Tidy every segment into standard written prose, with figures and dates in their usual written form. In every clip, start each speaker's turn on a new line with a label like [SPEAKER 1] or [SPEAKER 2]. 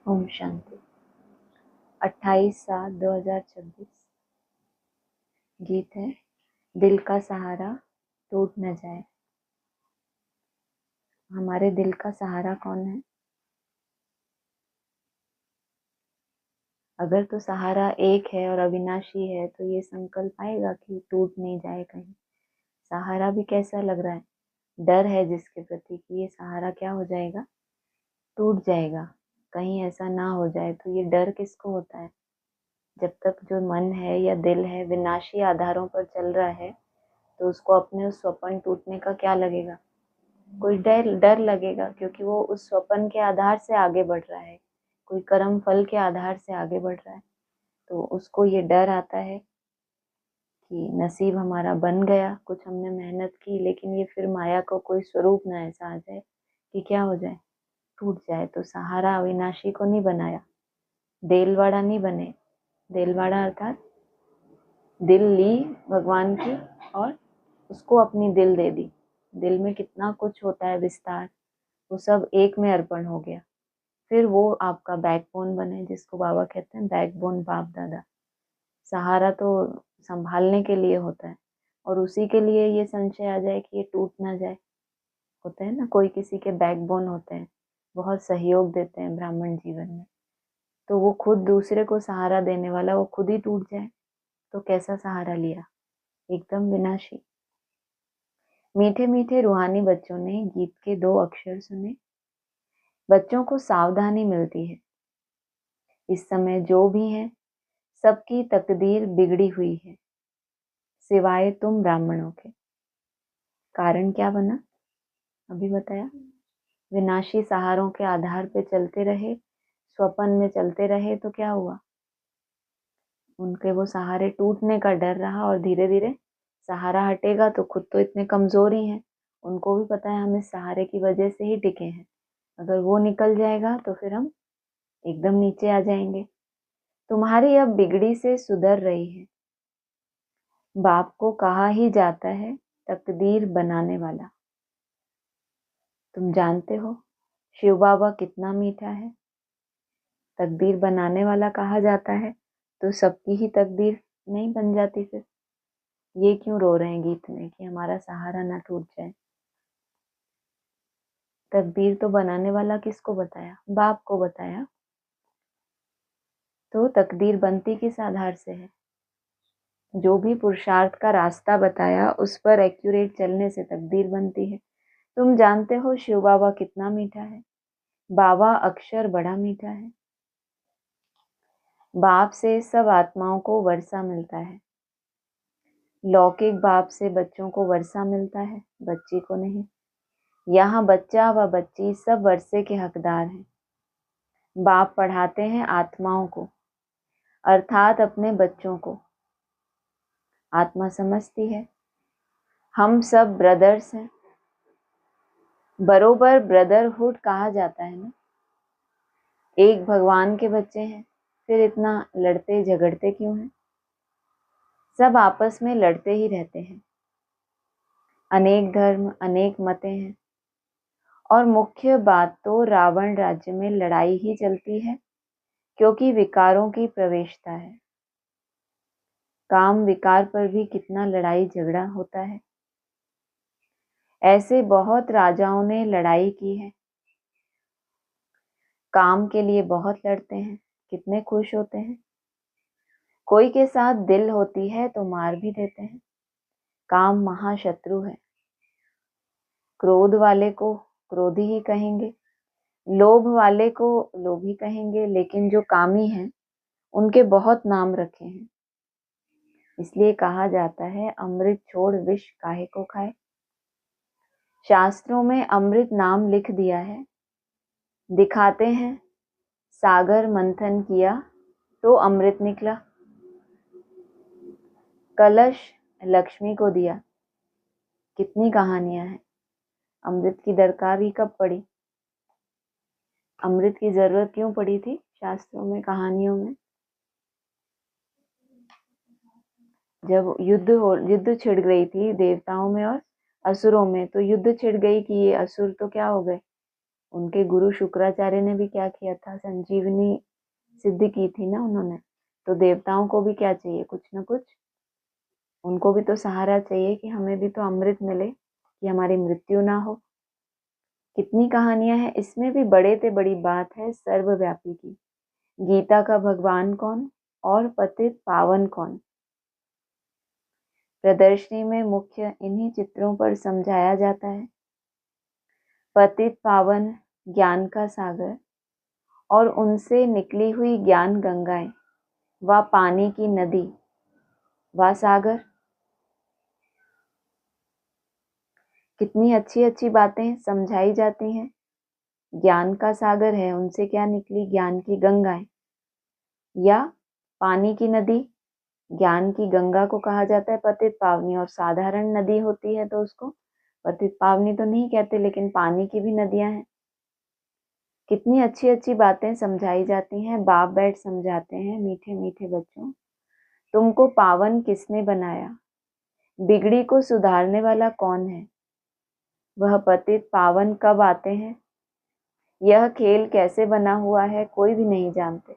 [SPEAKER 1] ओम शांति। 28/7/2026। गीत है दिल का सहारा टूट न जाए। हमारे दिल का सहारा कौन है? अगर तो सहारा एक है और अविनाशी है तो ये संकल्प आएगा कि टूट नहीं जाए कहीं। सहारा भी कैसा लग रहा है, डर है जिसके प्रति कि ये सहारा क्या हो जाएगा, टूट जाएगा, कहीं ऐसा ना हो जाए। तो ये डर किसको होता है? जब तक जो मन है या दिल है विनाशी आधारों पर चल रहा है तो उसको अपने उस स्वप्न टूटने का क्या लगेगा? कोई डर डर लगेगा, क्योंकि वो उस स्वप्न के आधार से आगे बढ़ रहा है, कोई कर्म फल के आधार से आगे बढ़ रहा है। तो उसको ये डर आता है कि नसीब हमारा बन गया, कुछ हमने मेहनत की, लेकिन ये फिर माया को कोई स्वरूप ना ऐसा आ जाए कि क्या हो जाए, टूट जाए। तो सहारा अविनाशी को नहीं बनाया, देलवाड़ा नहीं बने। देलवाड़ा अर्थात दिल ली भगवान की और उसको अपनी दिल दे दी। दिल में कितना कुछ होता है विस्तार, वो सब एक में अर्पण हो गया। फिर वो आपका बैकबोन बने, जिसको बाबा कहते हैं बैकबोन, बाप दादा। सहारा तो संभालने के लिए होता है और उसी के लिए ये संशय आ जाए कि ये टूट ना जाए। होता है ना, कोई किसी के बैकबोन होते हैं, बहुत सहयोग देते हैं ब्राह्मण जीवन में, तो वो खुद दूसरे को सहारा देने वाला वो खुद ही टूट जाए तो कैसा सहारा लिया, एकदम विनाशी। मीठे मीठे रूहानी बच्चों ने गीत के 2 अक्षर सुने। बच्चों को सावधानी मिलती है, इस समय जो भी है सबकी तकदीर बिगड़ी हुई है सिवाय तुम ब्राह्मणों के। कारण क्या बना, अभी बताया। विनाशी सहारों के आधार पे चलते रहे, स्वप्न में चलते रहे तो क्या हुआ, उनके वो सहारे टूटने का डर रहा और धीरे धीरे सहारा हटेगा तो खुद तो इतने कमजोर ही हैं, उनको भी पता है हम इस सहारे की वजह से ही टिके हैं, अगर वो निकल जाएगा तो फिर हम एकदम नीचे आ जाएंगे। तुम्हारी अब बिगड़ी से सुधर रही है, बाप को कहा ही जाता है तकदीर बनाने वाला। तुम जानते हो शिव बाबा कितना मीठा है, तकदीर बनाने वाला कहा जाता है तो सबकी ही तकदीर नहीं बन जाती फिर? ये क्यों रो रहे हैं गीत में कि हमारा सहारा ना टूट जाए? तकदीर तो बनाने वाला किसको बताया, बाप को बताया। तो तकदीर बनती किस आधार से है? जो भी पुरुषार्थ का रास्ता बताया उस पर एक्यूरेट चलने से तकदीर बनती है। तुम जानते हो शिव बाबा कितना मीठा है, बाबा अक्षर बड़ा मीठा है। बाप से सब आत्माओं को वर्षा मिलता है, लौकिक बाप से बच्चों को वर्षा मिलता है, बच्ची को नहीं। यहाँ बच्चा व बच्ची सब वर्षे के हकदार हैं। बाप पढ़ाते हैं आत्माओं को, अर्थात अपने बच्चों को। आत्मा समझती है हम सब ब्रदर्स हैं, बरोबर ब्रदरहुड कहा जाता है ना। एक भगवान के बच्चे हैं, फिर इतना लड़ते झगड़ते क्यों हैं? सब आपस में लड़ते ही रहते हैं। अनेक धर्म अनेक मतें हैं और मुख्य बात तो रावण राज्य में लड़ाई ही चलती है, क्योंकि विकारों की प्रवेशता है। काम विकार पर भी कितना लड़ाई झगड़ा होता है। ऐसे बहुत राजाओं ने लड़ाई की है, काम के लिए बहुत लड़ते हैं, कितने खुश होते हैं। कोई के साथ दिल होती है तो मार भी देते हैं। काम महाशत्रु है। क्रोध वाले को क्रोधी ही कहेंगे, लोभ वाले को लोभी कहेंगे, लेकिन जो कामी हैं उनके बहुत नाम रखे हैं। इसलिए कहा जाता है अमृत छोड़ विष काहे को खाए। शास्त्रों में अमृत नाम लिख दिया है, दिखाते हैं सागर मंथन किया तो अमृत निकला। कलश लक्ष्मी को दिया, कितनी कहानियां हैं। अमृत की दरकार ही कब पड़ी, अमृत की जरूरत क्यों पड़ी थी शास्त्रों में, कहानियों में? जब युद्ध छिड़ गई थी देवताओं में और असुरों में, तो युद्ध छिड़ गई कि ये असुर तो क्या हो गए, उनके गुरु शुक्राचार्य ने भी क्या किया था, संजीवनी सिद्ध की थी ना उन्होंने। तो देवताओं को भी क्या चाहिए, कुछ ना कुछ उनको भी तो सहारा चाहिए कि हमें भी तो अमृत मिले, कि हमारी मृत्यु ना हो। कितनी कहानियां हैं इसमें भी। बड़े से बड़ी बात है सर्वव्यापी की। गीता का भगवान कौन और पतित पावन कौन। प्रदर्शनी में मुख्य इन्हीं चित्रों पर समझाया जाता है। पतित पावन ज्ञान का सागर और उनसे निकली हुई ज्ञान गंगाएं, व पानी की नदी व सागर। कितनी अच्छी अच्छी बातें समझाई जाती हैं। ज्ञान का सागर है, उनसे क्या निकली, ज्ञान की गंगाएं, या पानी की नदी। ज्ञान की गंगा को कहा जाता है पतित पावनी, और साधारण नदी होती है तो उसको पतित पावनी तो नहीं कहते, लेकिन पानी की भी नदियां हैं। कितनी अच्छी अच्छी बातें समझाई जाती हैं। बाप बैठ समझाते हैं, मीठे मीठे बच्चों, तुमको पावन किसने बनाया, बिगड़ी को सुधारने वाला कौन है, वह पतित पावन कब आते हैं, यह खेल कैसे बना हुआ है कोई भी नहीं जानते।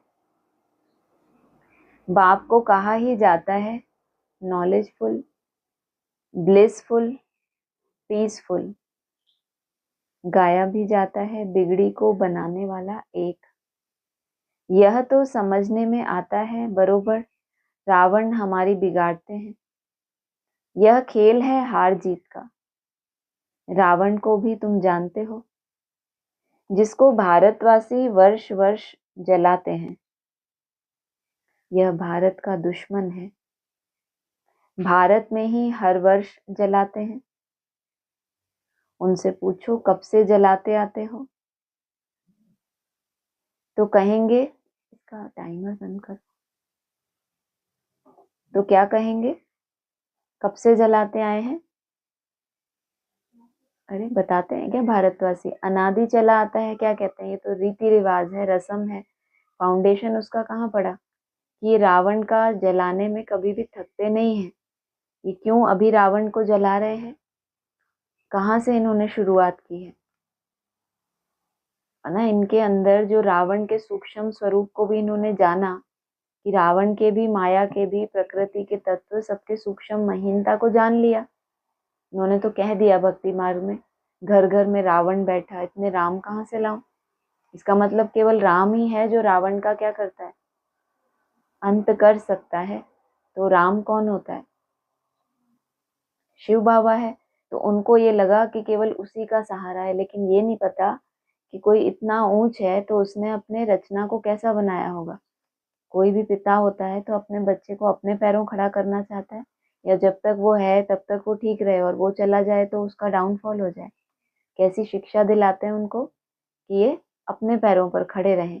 [SPEAKER 1] बाप को कहा ही जाता है नॉलेजफुल, ब्लिसफुल, पीसफुल। गाया भी जाता है बिगड़ी को बनाने वाला एक। यह तो समझने में आता है बरोबर रावण हमारी बिगाड़ते हैं। यह खेल है हार जीत का। रावण को भी तुम जानते हो, जिसको भारतवासी वर्ष वर्ष जलाते हैं। यह भारत का दुश्मन है। भारत में ही हर वर्ष जलाते हैं। उनसे पूछो कब से जलाते आते हो, तो कहेंगे, इसका टाइमर बंद कर, तो क्या कहेंगे, कब से जलाते आए हैं। अरे बताते हैं क्या भारतवासी, अनादि चला आता है, क्या कहते हैं, ये तो रीति रिवाज है, रस्म है। फाउंडेशन उसका कहाँ पड़ा। ये रावण का जलाने में कभी भी थकते नहीं है। ये क्यों अभी रावण को जला रहे हैं, कहाँ से इन्होंने शुरुआत की है ना। इनके अंदर जो रावण के सूक्ष्म स्वरूप को भी इन्होंने जाना, कि रावण के भी, माया के भी, प्रकृति के तत्व सबके सूक्ष्म महीनता को जान लिया। उन्होंने तो कह दिया भक्ति मार्ग में, घर घर में रावण बैठा, इतने राम कहाँ से लाऊं। इसका मतलब केवल राम ही है जो रावण का क्या करता है, अंत कर सकता है। तो राम कौन होता है, शिव बाबा है। तो उनको ये लगा कि केवल उसी का सहारा है, लेकिन ये नहीं पता कि कोई इतना ऊंच है तो उसने अपने रचना को कैसा बनाया होगा। कोई भी पिता होता है तो अपने बच्चे को अपने पैरों खड़ा करना चाहता है, या जब तक वो है तब तक वो ठीक रहे, और वो चला जाए तो उसका डाउनफॉल हो जाए। कैसी शिक्षा दिलाते हैं उनको कि ये अपने पैरों पर खड़े रहें।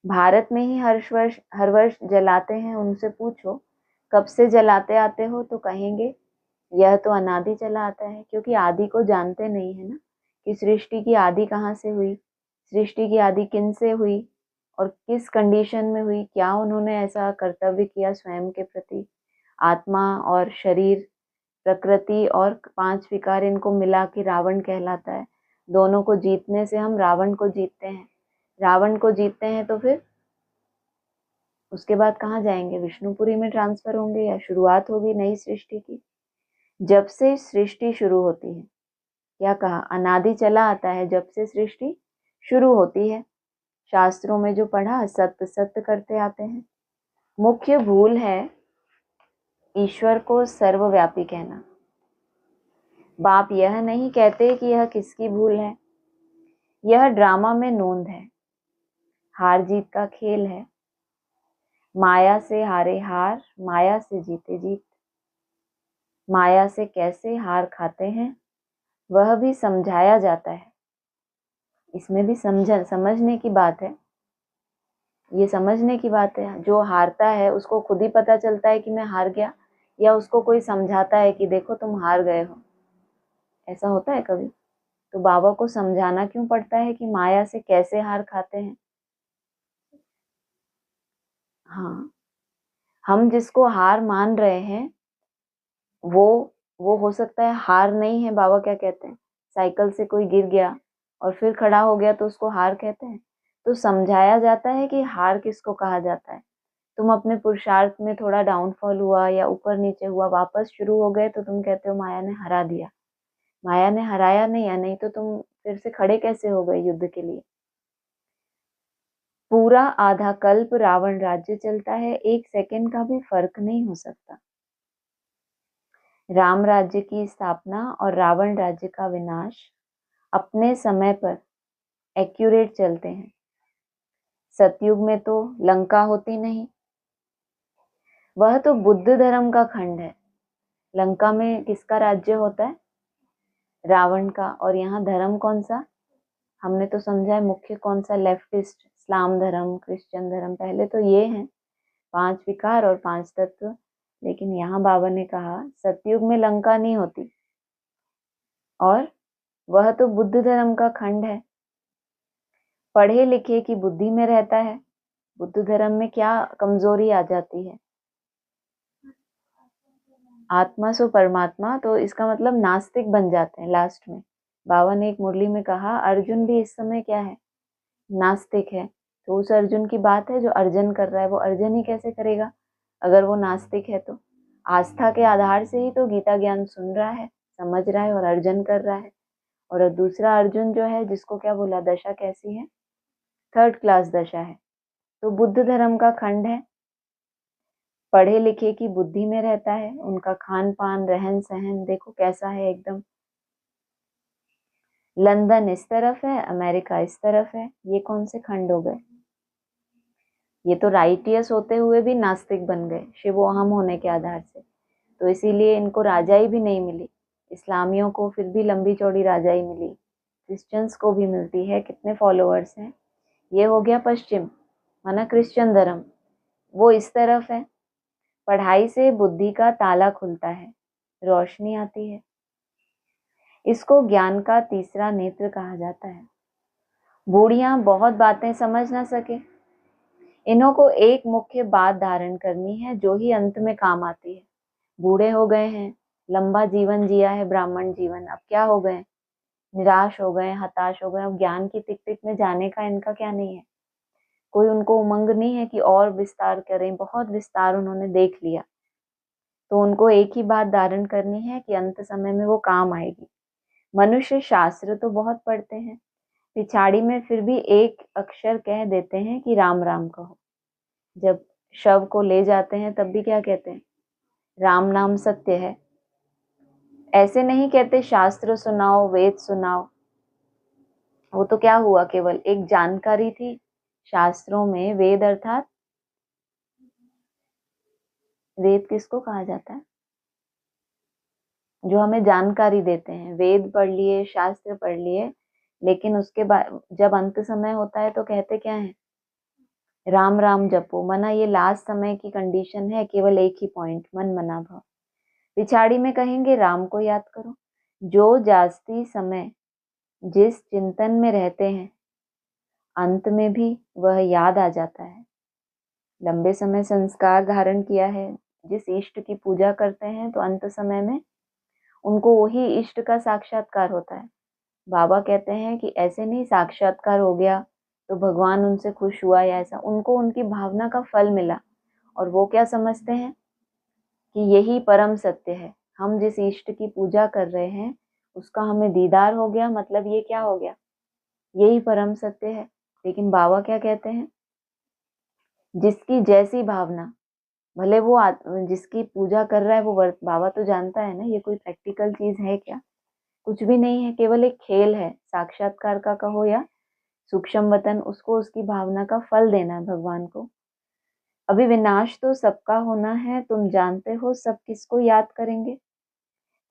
[SPEAKER 1] भारत में ही हर वर्ष जलाते हैं। उनसे पूछो कब से जलाते आते हो, तो कहेंगे यह तो अनादि चला आता है, क्योंकि आदि को जानते नहीं है ना, कि सृष्टि की आदि कहाँ से हुई, सृष्टि की आदि किन से हुई, और किस कंडीशन में हुई, क्या उन्होंने ऐसा कर्तव्य किया स्वयं के प्रति। आत्मा और शरीर, प्रकृति और 5 विकार, इनको मिला के रावण कहलाता है। दोनों को जीतने से हम रावण को जीतते हैं। रावण को जीतते हैं तो फिर उसके बाद कहाँ जाएंगे, विष्णुपुरी में ट्रांसफर होंगे, या शुरुआत होगी नई सृष्टि की। जब से सृष्टि शुरू होती है, क्या कहा, अनादि चला आता है, जब से सृष्टि शुरू होती है। शास्त्रों में जो पढ़ा, सत्य सत्य करते आते हैं। मुख्य भूल है ईश्वर को सर्वव्यापी कहना। बाप यह नहीं कहते कि यह किसकी भूल है, यह ड्रामा में नोंद है, हार जीत का खेल है। माया से हारे हार, माया से जीते जीत। माया से कैसे हार खाते हैं वह भी समझाया जाता है। इसमें भी समझने की बात है। ये समझने की बात है। जो हारता है उसको खुद ही पता चलता है कि मैं हार गया, या उसको कोई समझाता है कि देखो तुम हार गए हो। ऐसा होता है कभी। तो बाबा को समझाना क्यों पड़ता है कि माया से कैसे हार खाते हैं। हाँ, हम जिसको हार मान रहे हैं वो हो सकता है हार नहीं है। बाबा क्या कहते हैं, साइकिल से कोई गिर गया और फिर खड़ा हो गया तो उसको हार कहते हैं। तो समझाया जाता है कि हार किसको कहा जाता है। तुम अपने पुरुषार्थ में थोड़ा डाउनफॉल हुआ या ऊपर नीचे हुआ, वापस शुरू हो गए तो तुम कहते हो माया ने हरा दिया। माया ने हराया नहीं, या नहीं तो तुम फिर से खड़े कैसे हो गए युद्ध के लिए। पूरा आधा कल्प रावण राज्य चलता है, 1 सेकंड का भी फर्क नहीं हो सकता। राम राज्य की स्थापना और रावण राज्य का विनाश अपने समय पर एक्यूरेट चलते हैं। सतयुग में तो लंका होती नहीं, वह तो बुद्ध धर्म का खंड है। लंका में किसका राज्य होता है? रावण का। और यहाँ धर्म कौन सा? हमने तो समझा है मुख्य कौन सा, लेफ्टिस्ट, इस्लाम धर्म, क्रिश्चियन धर्म। पहले तो ये हैं 5 विकार और 5 तत्व। लेकिन यहाँ बाबा ने कहा सतयुग में लंका नहीं होती, और वह तो बुद्ध धर्म का खंड है। पढ़े लिखे की बुद्धि में रहता है। बुद्ध धर्म में क्या कमजोरी आ जाती है? आत्मा सो परमात्मा, तो इसका मतलब नास्तिक बन जाते हैं लास्ट में। बाबा ने एक मुरली में कहा अर्जुन भी इस समय क्या है? नास्तिक है। तो उस अर्जुन की बात है जो अर्जन कर रहा है, वो अर्जन ही कैसे करेगा अगर वो नास्तिक है? तो आस्था के आधार से ही तो गीता ज्ञान सुन रहा है, समझ रहा है और अर्जन कर रहा है। और दूसरा अर्जुन जो है, जिसको क्या बोला, दशा कैसी है? 3rd क्लास दशा है। तो बुद्ध धर्म का खंड है। पढ़े लिखे की बुद्धि में रहता है। उनका खान पान, रहन सहन देखो कैसा है एकदम। लंदन इस तरफ है, अमेरिका इस तरफ है। ये कौन से खंड हो गए? ये तो राइटियस होते हुए भी नास्तिक बन गए, शिव अहम होने के आधार से। तो इसीलिए इनको राजाई भी नहीं मिली। इस्लामियों को फिर भी लंबी चौड़ी राजाई मिली, क्रिश्चियंस को भी मिलती है। कितने फॉलोअर्स हैं? ये हो गया पश्चिम, माना क्रिश्चियन धर्म, वो इस तरफ है। पढ़ाई से बुद्धि का ताला खुलता है, रोशनी आती है। इसको ज्ञान का तीसरा नेत्र कहा जाता है। बूढ़ियां बहुत बातें समझ ना सके, इन्हों को एक मुख्य बात धारण करनी है जो ही अंत में काम आती है। बूढ़े हो गए हैं, लंबा जीवन जिया है ब्राह्मण जीवन, अब क्या हो गए? निराश हो गए, हताश हो गए। अब ज्ञान की टिक टिक में जाने का इनका क्या नहीं है, कोई उनको उमंग नहीं है कि और विस्तार करें। बहुत विस्तार उन्होंने देख लिया। तो उनको एक ही बात धारण करनी है कि अंत समय में वो काम आएगी। मनुष्य शास्त्र तो बहुत पढ़ते हैं, पिछाड़ी में फिर भी एक अक्षर कह देते हैं कि राम राम कहो। जब शव को ले जाते हैं तब भी क्या कहते हैं? राम नाम सत्य है। ऐसे नहीं कहते शास्त्र सुनाओ, वेद सुनाओ। वो तो क्या हुआ, केवल एक जानकारी थी। शास्त्रों में वेद अर्थात, वेद किसको कहा जाता है? जो हमें जानकारी देते हैं। वेद पढ़ लिए, शास्त्र पढ़ लिए, लेकिन उसके बाद जब अंत समय होता है तो कहते क्या है? राम राम जपो। मना ये लास्ट समय की कंडीशन है, केवल एक ही पॉइंट, मन मना भाव। पिछाड़ी में कहेंगे राम को याद करो। जो जास्ती समय जिस चिंतन में रहते हैं, अंत में भी वह याद आ जाता है। लंबे समय संस्कार धारण किया है, जिस इष्ट की पूजा करते हैं, तो अंत समय में उनको वही इष्ट का साक्षात्कार होता है। बाबा कहते हैं कि ऐसे नहीं साक्षात्कार हो गया तो भगवान उनसे खुश हुआ या ऐसा, उनको उनकी भावना का फल मिला। और वो क्या समझते हैं कि यही परम सत्य है। हम जिस इष्ट की पूजा कर रहे हैं उसका हमें दीदार हो गया, मतलब ये क्या हो गया? यही परम सत्य है। लेकिन बाबा क्या कहते हैं? जिसकी जैसी भावना, भले वो जिसकी पूजा कर रहा है वो बाबा तो जानता है ना ये कोई प्रैक्टिकल चीज है क्या? कुछ भी नहीं है, केवल एक खेल है, साक्षात्कार का कहो या सूक्ष्म वतन। उसको उसकी भावना का फल देना है भगवान को। अभी विनाश तो सबका होना है, तुम जानते हो सब किसको याद करेंगे?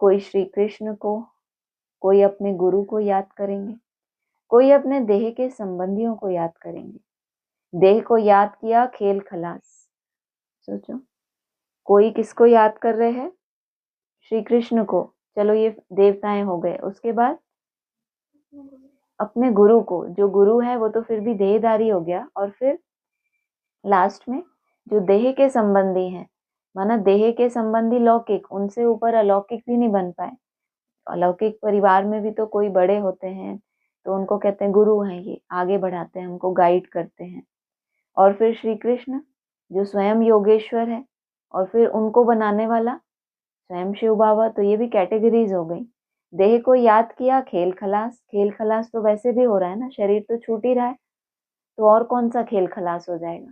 [SPEAKER 1] कोई श्री कृष्ण को, कोई अपने गुरु को याद करेंगे, कोई अपने देह के संबंधियों को याद करेंगे। देह को याद किया, खेल खलास। सोचो, कोई किसको याद कर रहे हैं? श्री कृष्ण को। चलो ये देवताएं हो गए। उसके बाद अपने गुरु को, जो गुरु है वो तो फिर भी देहधारी हो गया। और फिर लास्ट में जो देह के संबंधी हैं, माना देह के संबंधी लौकिक, उनसे ऊपर अलौकिक भी नहीं बन पाए। अलौकिक परिवार में भी तो कोई बड़े होते हैं, तो उनको कहते हैं गुरु हैं, ये आगे बढ़ाते हैं, हमको गाइड करते हैं। और फिर श्री कृष्ण जो स्वयं योगेश्वर है, और फिर उनको बनाने वाला स्वयं शिव बाबा। तो ये भी कैटेगरीज हो गई। देह को याद किया, खेल खलास। खेल खलास तो वैसे भी हो रहा है ना, शरीर तो छूट ही रहा है, तो और कौन सा खेल खलास हो जाएगा।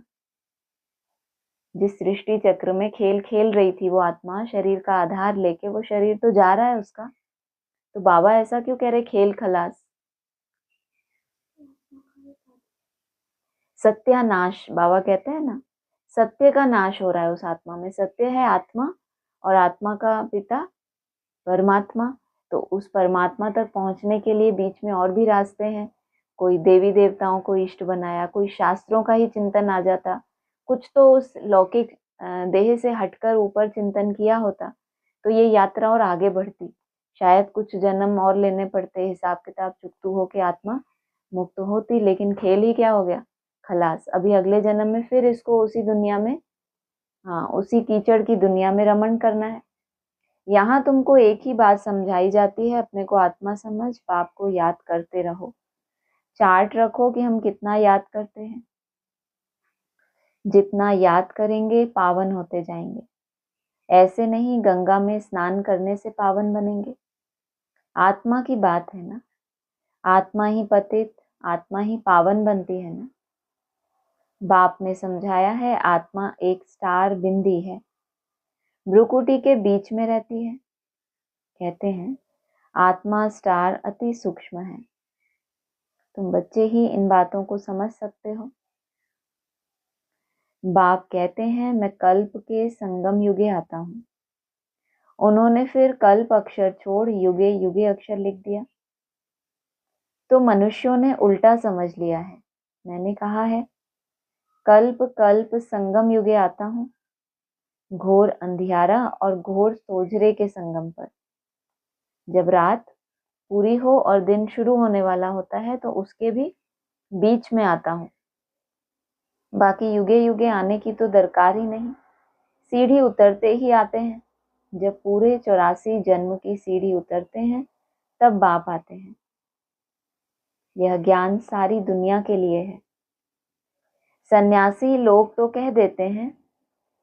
[SPEAKER 1] जिस सृष्टि चक्र में खेल खेल रही थी वो आत्मा शरीर का आधार लेके, वो शरीर तो जा रहा है उसका। तो बाबा ऐसा क्यों कह रहे खेल खलास। सत्यानाश, बाबा कहते हैं ना, सत्य का नाश हो रहा है उस आत्मा में। सत्य है आत्मा, और आत्मा का पिता परमात्मा। तो उस परमात्मा तक पहुंचने के लिए बीच में और भी रास्ते हैं। कोई देवी देवताओं को इष्ट बनाया, कोई शास्त्रों का ही चिंतन आ जाता, कुछ तो उस लौकिक देह से हटकर ऊपर चिंतन किया होता, तो ये यात्रा और आगे बढ़ती। शायद कुछ जन्म और लेने पड़ते, हिसाब किताब चुकतू होके आत्मा मुक्त होती। लेकिन खेल ही क्या हो गया, खलास। अभी अगले जन्म में फिर इसको उसी दुनिया में, हाँ, उसी कीचड़ की दुनिया में रमण करना है। यहाँ तुमको एक ही बात समझाई जाती है, अपने को आत्मा समझ, पाप को याद करते रहो। चार्ट रखो कि हम कितना याद करते हैं। जितना याद करेंगे पावन होते जाएंगे। ऐसे नहीं गंगा में स्नान करने से पावन बनेंगे। आत्मा की बात है ना, आत्मा ही पतित, आत्मा ही पावन बनती है ना। बाप ने समझाया है, आत्मा एक स्टार बिंदी है, भ्रुकुटी के बीच में रहती है। कहते हैं आत्मा स्टार अति सूक्ष्म है। तुम बच्चे ही इन बातों को समझ सकते हो। बाप कहते हैं मैं कल्प के संगम युगे आता हूँ। उन्होंने फिर कल्प अक्षर छोड़ युगे युगे अक्षर लिख दिया। तो मनुष्यों ने उल्टा समझ लिया है। मैंने कहा है कल्प कल्प संगम युगे आता हूँ, घोर अंधियारा और घोर सोझरे के संगम पर। जब रात पूरी हो और दिन शुरू होने वाला होता है तो उसके भी बीच में आता हूँ। बाकी युगे युगे आने की तो दरकार ही नहीं, सीढ़ी उतरते ही आते हैं। जब पूरे 84 जन्म की सीढ़ी उतरते हैं तब बाप आते हैं। यह ज्ञान सारी दुनिया के लिए है। सन्यासी लोग तो कह देते हैं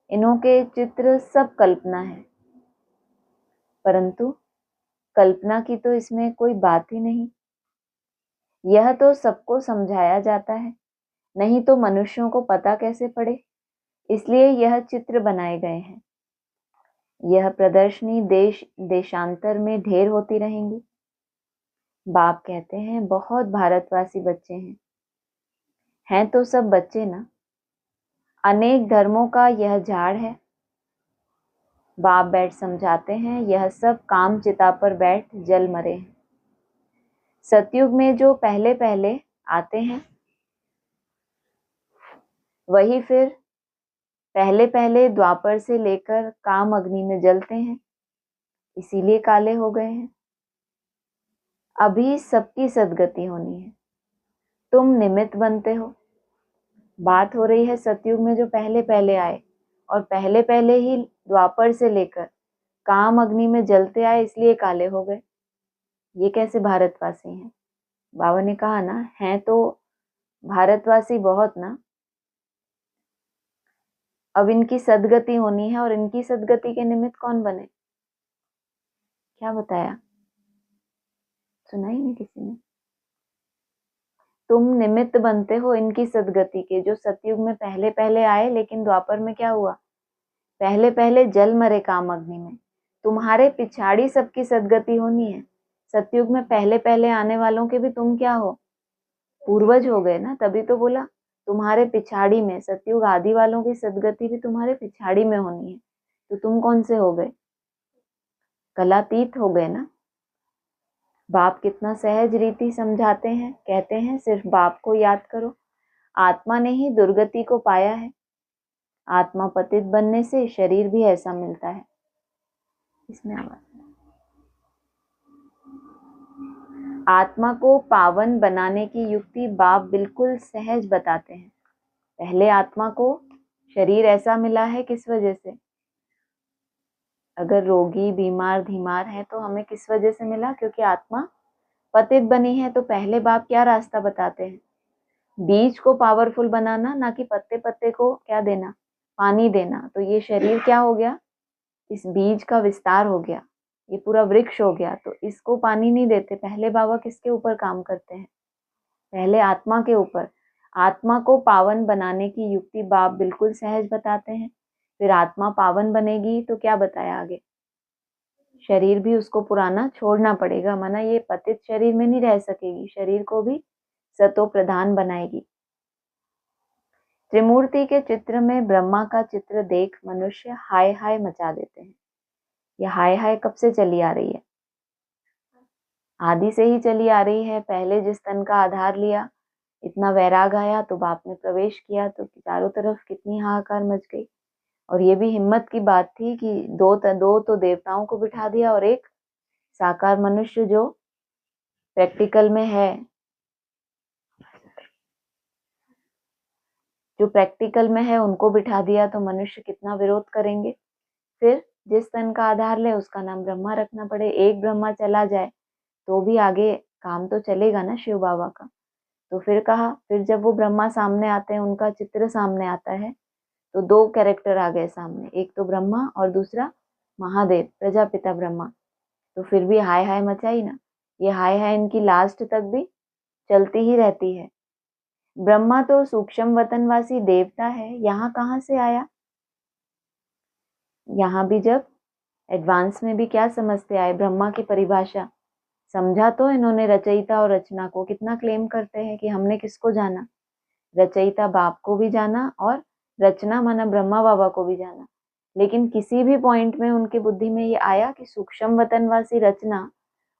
[SPEAKER 1] इन्हों के चित्र सब कल्पना है, परंतु कल्पना की तो इसमें कोई बात ही नहीं। यह तो सबको समझाया जाता है, नहीं तो मनुष्यों को पता कैसे पड़े, इसलिए यह चित्र बनाए गए हैं। यह प्रदर्शनी देश देशांतर में ढेर होती रहेंगी। बाप कहते हैं बहुत भारतवासी बच्चे हैं तो सब बच्चे ना, अनेक धर्मों का यह झाड़ है। बाप बैठ समझाते हैं यह सब काम चिता पर बैठ जल मरे हैं। सतयुग में जो पहले पहले आते हैं वही फिर पहले पहले द्वापर से लेकर काम अग्नि में जलते हैं, इसीलिए काले हो गए हैं। अभी सबकी सदगति होनी है, तुम निमित्त बनते हो। बात हो रही है सतयुग में जो पहले पहले आए और पहले पहले ही द्वापर से लेकर काम अग्नि में जलते आए, इसलिए काले हो गए। ये कैसे भारतवासी हैं। बाबा ने कहा ना, हैं तो भारतवासी बहुत ना। अब इनकी सदगति होनी है, और इनकी सदगति के निमित्त कौन बने, क्या बताया, सुना ही नहीं किसी ने। तुम निमित्त बनते हो इनकी सदगति के, जो सतयुग में पहले पहले आए, लेकिन द्वापर में क्या हुआ, पहले पहले जल मरे काम अग्नि में। तुम्हारे पिछाड़ी सबकी सदगति होनी है। सतयुग में पहले पहले आने वालों के भी तुम क्या हो, पूर्वज हो गए ना, तभी तो बोला तुम्हारे पिछाड़ी में। सतयुग आदि वालों की सदगति भी तुम्हारे पिछाड़ी में होनी है, तो तुम कौन से हो गए, कलातीत हो गए ना। बाप कितना सहज रीति समझाते हैं, कहते हैं सिर्फ बाप को याद करो। आत्मा ने ही दुर्गति को पाया है। आत्मा पतित बनने से शरीर भी ऐसा मिलता है। इसमें आवाज, आत्मा को पावन बनाने की युक्ति बाप बिल्कुल सहज बताते हैं। पहले आत्मा को शरीर ऐसा मिला है किस वजह से, अगर रोगी बीमार धीमार है तो हमें किस वजह से मिला, क्योंकि आत्मा पतित बनी है तो पहले बाप क्या रास्ता बताते हैं? बीज को पावरफुल बनाना, ना कि पत्ते पत्ते को क्या देना, पानी देना। तो ये शरीर क्या हो गया? इस बीज का विस्तार हो गया, ये पूरा वृक्ष हो गया। तो इसको पानी नहीं देते, पहले बाबा किसके ऊपर काम करते हैं? पहले आत्मा के ऊपर। आत्मा को पावन बनाने की युक्ति बाप बिल्कुल सहज बताते हैं। फिर आत्मा पावन बनेगी तो क्या बताया आगे? शरीर भी उसको पुराना छोड़ना पड़ेगा, माना ये पतित शरीर में नहीं रह सकेगी, शरीर को भी सतो प्रधान बनाएगी। त्रिमूर्ति के चित्र में ब्रह्मा का चित्र देख मनुष्य हाय हाय मचा देते हैं। ये हाय हाय कब से चली आ रही है? आदि से ही चली आ रही है। पहले जिस तन का आधार लिया, इतना वैराग आया तो बाप ने प्रवेश किया तो चारों तरफ कितनी हाहाकार मच गई। और ये भी हिम्मत की बात थी कि दो तो देवताओं को बिठा दिया और एक साकार मनुष्य जो प्रैक्टिकल में है, उनको बिठा दिया। तो मनुष्य कितना विरोध करेंगे। फिर जिस तन का आधार ले उसका नाम ब्रह्मा रखना पड़े। एक ब्रह्मा चला जाए तो भी आगे काम तो चलेगा ना शिव बाबा का। तो फिर कहा, फिर जब वो ब्रह्मा सामने आते हैं, उनका चित्र सामने आता है, तो दो कैरेक्टर आ गए सामने, एक तो ब्रह्मा और दूसरा महादेव प्रजापिता ब्रह्मा। तो फिर भी हाय हाय मचाई ना। ये हाय हाय इनकी लास्ट तक भी चलती ही रहती है। ब्रह्मा तो सूक्ष्म वतनवासी देवता है, यहाँ कहाँ से आया? यहाँ भी जब एडवांस में भी क्या समझते आए? ब्रह्मा की परिभाषा समझा तो इन्होंने रचयिता और रचना को। कितना क्लेम करते हैं कि हमने किसको जाना? रचयिता बाप को भी जाना और रचना माना ब्रह्मा बाबा को भी जाना। लेकिन किसी भी पॉइंट में उनकी बुद्धि में ये आया कि सूक्ष्म वतनवासी रचना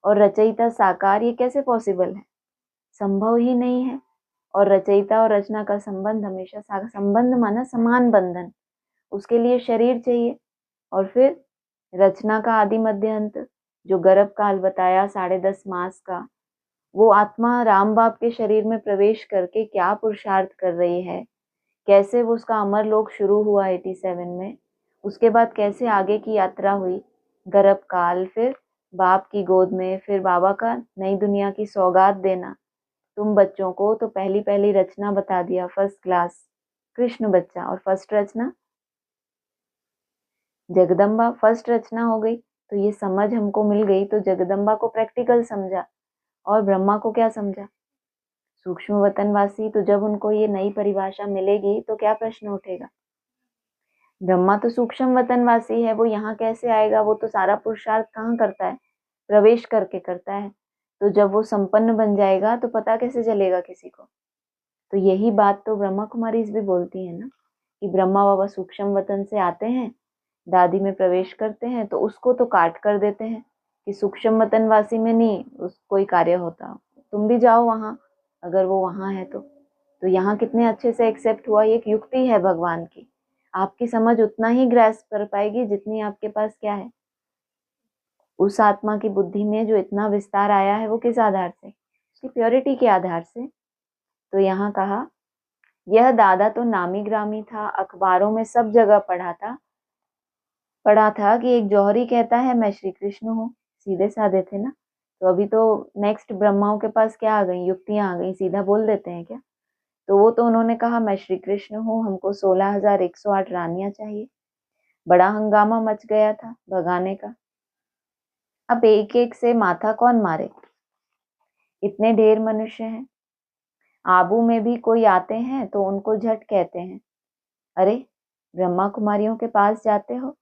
[SPEAKER 1] और रचयिता साकार, ये कैसे पॉसिबल है? संभव ही नहीं है। और रचयिता और रचना का संबंध हमेशा संबंध माना समान बंधन, उसके लिए शरीर चाहिए। और फिर रचना का आदि मध्य अंत, जो गर्भ काल बताया 10.5 मास का, वो आत्मा राम बाप के शरीर में प्रवेश करके क्या पुरुषार्थ कर रही है, कैसे वो उसका अमर लोक शुरू हुआ 87 में, उसके बाद कैसे आगे की यात्रा हुई, गर्भ काल, फिर बाप की गोद में, फिर बाबा का नई दुनिया की सौगात देना तुम बच्चों को। तो पहली पहली रचना बता दिया, फर्स्ट क्लास कृष्ण बच्चा। और फर्स्ट रचना जगदम्बा, फर्स्ट रचना हो गई। तो ये समझ हमको मिल गई। तो जगदम्बा को प्रैक्टिकल समझा और ब्रह्मा को क्या समझा? सूक्ष्म वतनवासी। तो जब उनको ये नई परिभाषा मिलेगी तो क्या प्रश्न उठेगा? ब्रह्मा तो सूक्ष्म वतनवासी है, वो यहाँ कैसे आएगा? वो तो सारा पुरुषार्थ कहाँ करता है? प्रवेश करके करता है। तो जब वो संपन्न बन जाएगा तो पता कैसे चलेगा किसी को? तो यही बात तो ब्रह्मा कुमारी भी बोलती है ना, कि ब्रह्मा बाबा सूक्ष्म वतन से आते हैं, दादी में प्रवेश करते हैं, तो उसको तो काट कर देते हैं कि सूक्ष्म वतनवासी में नहीं उस कोई कार्य होता, तुम भी जाओ वहां अगर वो वहां है तो यहाँ कितने अच्छे से एक्सेप्ट हुआ। ये एक युक्ति है भगवान की। आपकी समझ उतना ही ग्रैस्प कर पाएगी जितनी आपके पास क्या है। उस आत्मा की बुद्धि में जो इतना विस्तार आया है वो किस आधार से? उसकी प्योरिटी के आधार से। तो यहाँ कहा, यह दादा तो नामी ग्रामी था, अखबारों में सब जगह पढ़ा था कि एक जौहरी कहता है मैं श्री कृष्ण हूँ। सीधे साधे थे ना। तो अभी तो नेक्स्ट ब्रह्माओं के पास क्या आ गई? युक्तियां आ गई, सीधा बोल देते हैं क्या? तो वो तो उन्होंने कहा मैं श्री कृष्ण हूँ, हमको 16,108 रानियां चाहिए। बड़ा हंगामा मच गया था भगाने का। अब एक एक से माथा कौन मारे? इतने ढेर मनुष्य हैं। आबू में भी कोई आते हैं तो उनको झट कहते हैं, अरे ब्रह्मा कुमारियों के पास जाते हो,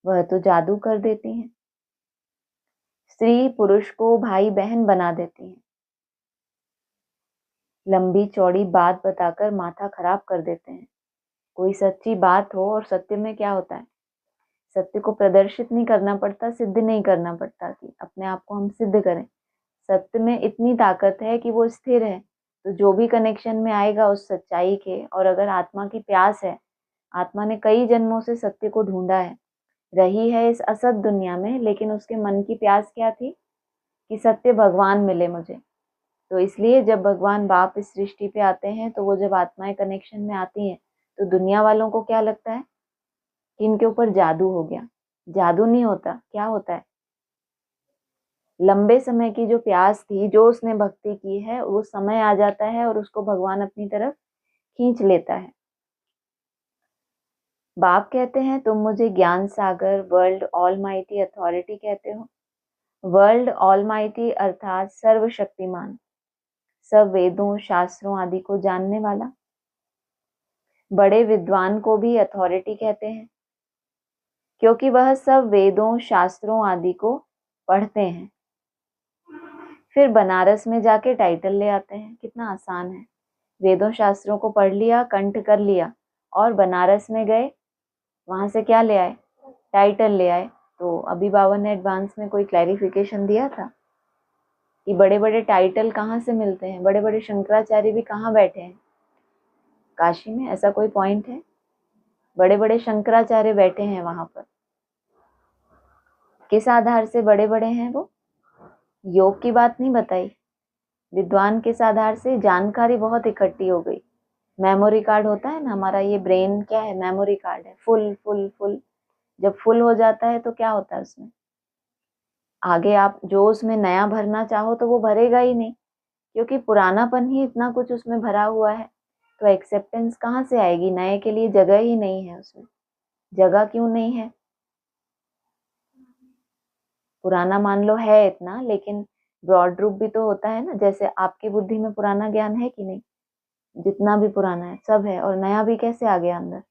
[SPEAKER 1] वह तो जादू कर देती हैं, स्त्री पुरुष को भाई बहन बना देती हैं। लंबी चौड़ी बात बताकर माथा खराब कर देते हैं। कोई सच्ची बात हो, और सत्य में क्या होता है? सत्य को प्रदर्शित नहीं करना पड़ता, सिद्ध नहीं करना पड़ता कि अपने आप को हम सिद्ध करें। सत्य में इतनी ताकत है कि वो स्थिर है। तो जो भी कनेक्शन में आएगा उस सच्चाई के, और अगर आत्मा की प्यास है, आत्मा ने कई जन्मों से सत्य को ढूंढा है, रही है इस असत दुनिया में, लेकिन उसके मन की प्यास क्या थी? कि सत्य भगवान मिले मुझे। तो इसलिए जब भगवान बाप इस सृष्टि पे आते हैं, तो वो जब आत्माएं कनेक्शन में आती हैं, तो दुनिया वालों को क्या लगता है कि इनके ऊपर जादू हो गया। जादू नहीं होता, क्या होता है? लंबे समय की जो प्यास थी, जो उसने भक्ति की है, वो समय आ जाता है और उसको भगवान अपनी तरफ खींच लेता है। बाप कहते हैं तुम मुझे ज्ञान सागर, वर्ल्ड ऑलमाइटी अथॉरिटी कहते हो। वर्ल्ड ऑलमाइटी अर्थात सर्वशक्तिमान, सब वेदों शास्त्रों आदि को जानने वाला। बड़े विद्वान को भी अथॉरिटी कहते हैं क्योंकि वह सब वेदों शास्त्रों आदि को पढ़ते हैं। फिर बनारस में जाके टाइटल ले आते हैं। कितना आसान है, वेदों शास्त्रों को पढ़ लिया, कंठ कर लिया और बनारस में गए, वहां से क्या ले आए? टाइटल ले आए। तो अभी बाबा ने एडवांस में कोई क्लैरिफिकेशन दिया था कि बड़े बड़े टाइटल कहाँ से मिलते हैं? बड़े बड़े शंकराचार्य भी कहाँ बैठे हैं? काशी में। ऐसा कोई पॉइंट है? बड़े बड़े शंकराचार्य बैठे हैं वहां पर। किस आधार से बड़े बड़े हैं वो? योग की बात नहीं बताई, विद्वान किस आधार से? जानकारी बहुत इकट्ठी हो गई। मेमोरी कार्ड होता है ना हमारा, ये ब्रेन क्या है? मेमोरी कार्ड है। फुल फुल फुल, जब फुल हो जाता है तो क्या होता है उसमें? आगे आप जो उसमें नया भरना चाहो तो वो भरेगा ही नहीं, क्योंकि पुरानापन ही इतना कुछ उसमें भरा हुआ है। तो एक्सेप्टेंस कहाँ से आएगी? नए के लिए जगह ही नहीं है उसमें। जगह क्यों नहीं है? पुराना मान लो है इतना, लेकिन ब्रॉड रूप भी तो होता है ना। जैसे आपकी बुद्धि में पुराना ज्ञान है कि नहीं? जितना भी पुराना है सब है, और नया भी कैसे आ गया अंदर?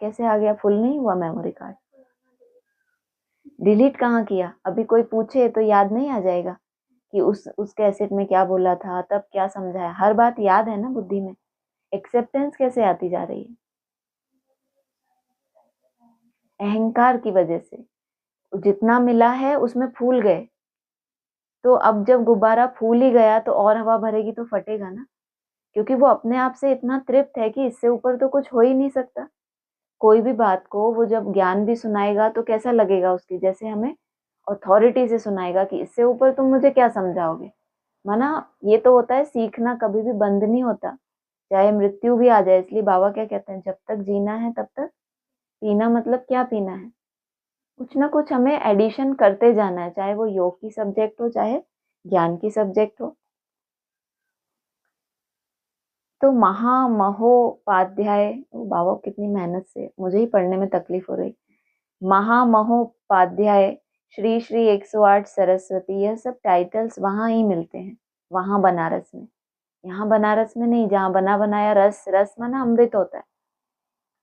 [SPEAKER 1] कैसे आ गया? फुल नहीं हुआ मेमोरी कार्ड। डिलीट कहाँ किया? अभी कोई पूछे तो याद नहीं आ जाएगा कि उस कैसेट में क्या बोला था, तब क्या समझाया? हर बात याद है ना बुद्धि में। एक्सेप्टेंस कैसे आती जा रही है? अहंकार की वजह से। जितना मिला है उसमें फूल गए। तो अब जब गुब्बारा फूल ही गया तो और हवा भरेगी तो फटेगा ना, क्योंकि वो अपने आप से इतना तृप्त है कि इससे ऊपर तो कुछ हो ही नहीं सकता। कोई भी बात को वो जब ज्ञान भी सुनाएगा तो कैसा लगेगा उसकी? जैसे हमें अथॉरिटी से सुनाएगा कि इससे ऊपर तुम मुझे क्या समझाओगे। माना ये तो होता है, सीखना कभी भी बंद नहीं होता, चाहे मृत्यु भी आ जाए। इसलिए बाबा क्या कहते हैं, जब तक जीना है तब तक पीना। मतलब क्या पीना है? कुछ ना कुछ हमें एडिशन करते जाना है, चाहे वो योग की सब्जेक्ट हो, चाहे ज्ञान की सब्जेक्ट हो। तो महामहोपाध्याय, बाबा कितनी मेहनत से, मुझे ही पढ़ने में तकलीफ हो रही। महामहोपाध्याय, श्री श्री 108 सरस्वती, यह सब टाइटल्स वहां ही मिलते हैं, वहां बनारस में। यहाँ बनारस में नहीं, जहाँ बना बनाया रस, रस माना अमृत होता है।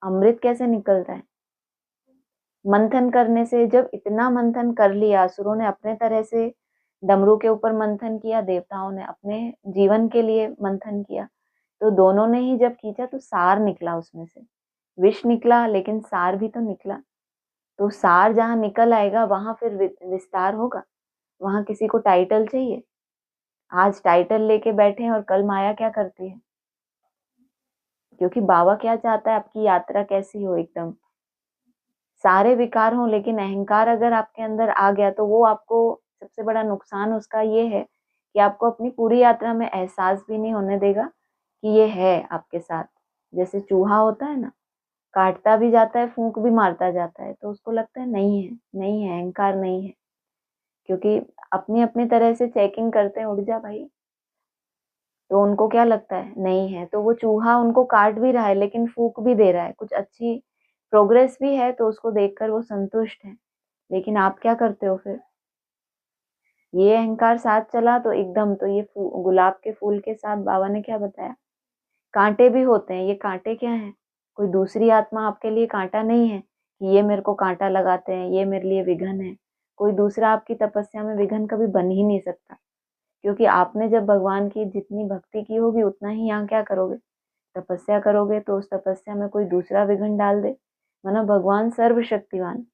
[SPEAKER 1] अमृत कैसे निकलता है? मंथन करने से। जब इतना मंथन कर लिया, असुरों ने अपने तरह से डमरू के ऊपर मंथन किया, देवताओं ने अपने जीवन के लिए मंथन किया, तो दोनों ने ही जब खींचा तो सार निकला उसमें से। विष निकला लेकिन सार भी तो निकला। तो सार जहाँ निकल आएगा वहां फिर विस्तार होगा। वहां किसी को टाइटल चाहिए? आज टाइटल लेके बैठे हैं और कल माया क्या करती है? क्योंकि बाबा क्या चाहता है, आपकी यात्रा कैसी हो? एकदम सारे विकार हों, लेकिन अहंकार अगर आपके अंदर आ गया तो वो आपको, सबसे बड़ा नुकसान उसका ये है कि आपको अपनी पूरी यात्रा में एहसास भी नहीं होने देगा कि ये है आपके साथ। जैसे चूहा होता है ना, काटता भी जाता है, फूंक भी मारता जाता है, तो उसको लगता है नहीं है, नहीं है, अहंकार नहीं है। क्योंकि अपनी अपनी तरह से चेकिंग करते हैं, उठ जा भाई, तो उनको क्या लगता है नहीं है। तो वो चूहा उनको काट भी रहा है लेकिन फूंक भी दे रहा है, कुछ अच्छी प्रोग्रेस भी है, तो उसको देखकर वो संतुष्ट है। लेकिन आप क्या करते हो फिर? ये अहंकार साथ चला तो एकदम, तो ये गुलाब के फूल के साथ बाबा ने क्या बताया, कांटे भी होते हैं। ये कांटे क्या हैं? कोई दूसरी आत्मा आपके लिए कांटा नहीं है कि ये मेरे को कांटा लगाते हैं, ये मेरे लिए विघन है। कोई दूसरा आपकी तपस्या में विघन कभी बन ही नहीं सकता, क्योंकि आपने जब भगवान की जितनी भक्ति की होगी उतना ही यहाँ क्या करोगे, तपस्या करोगे। तो उस तपस्या में कोई दूसरा विघन डाल दे, मानो भगवान सर्वशक्तिवान,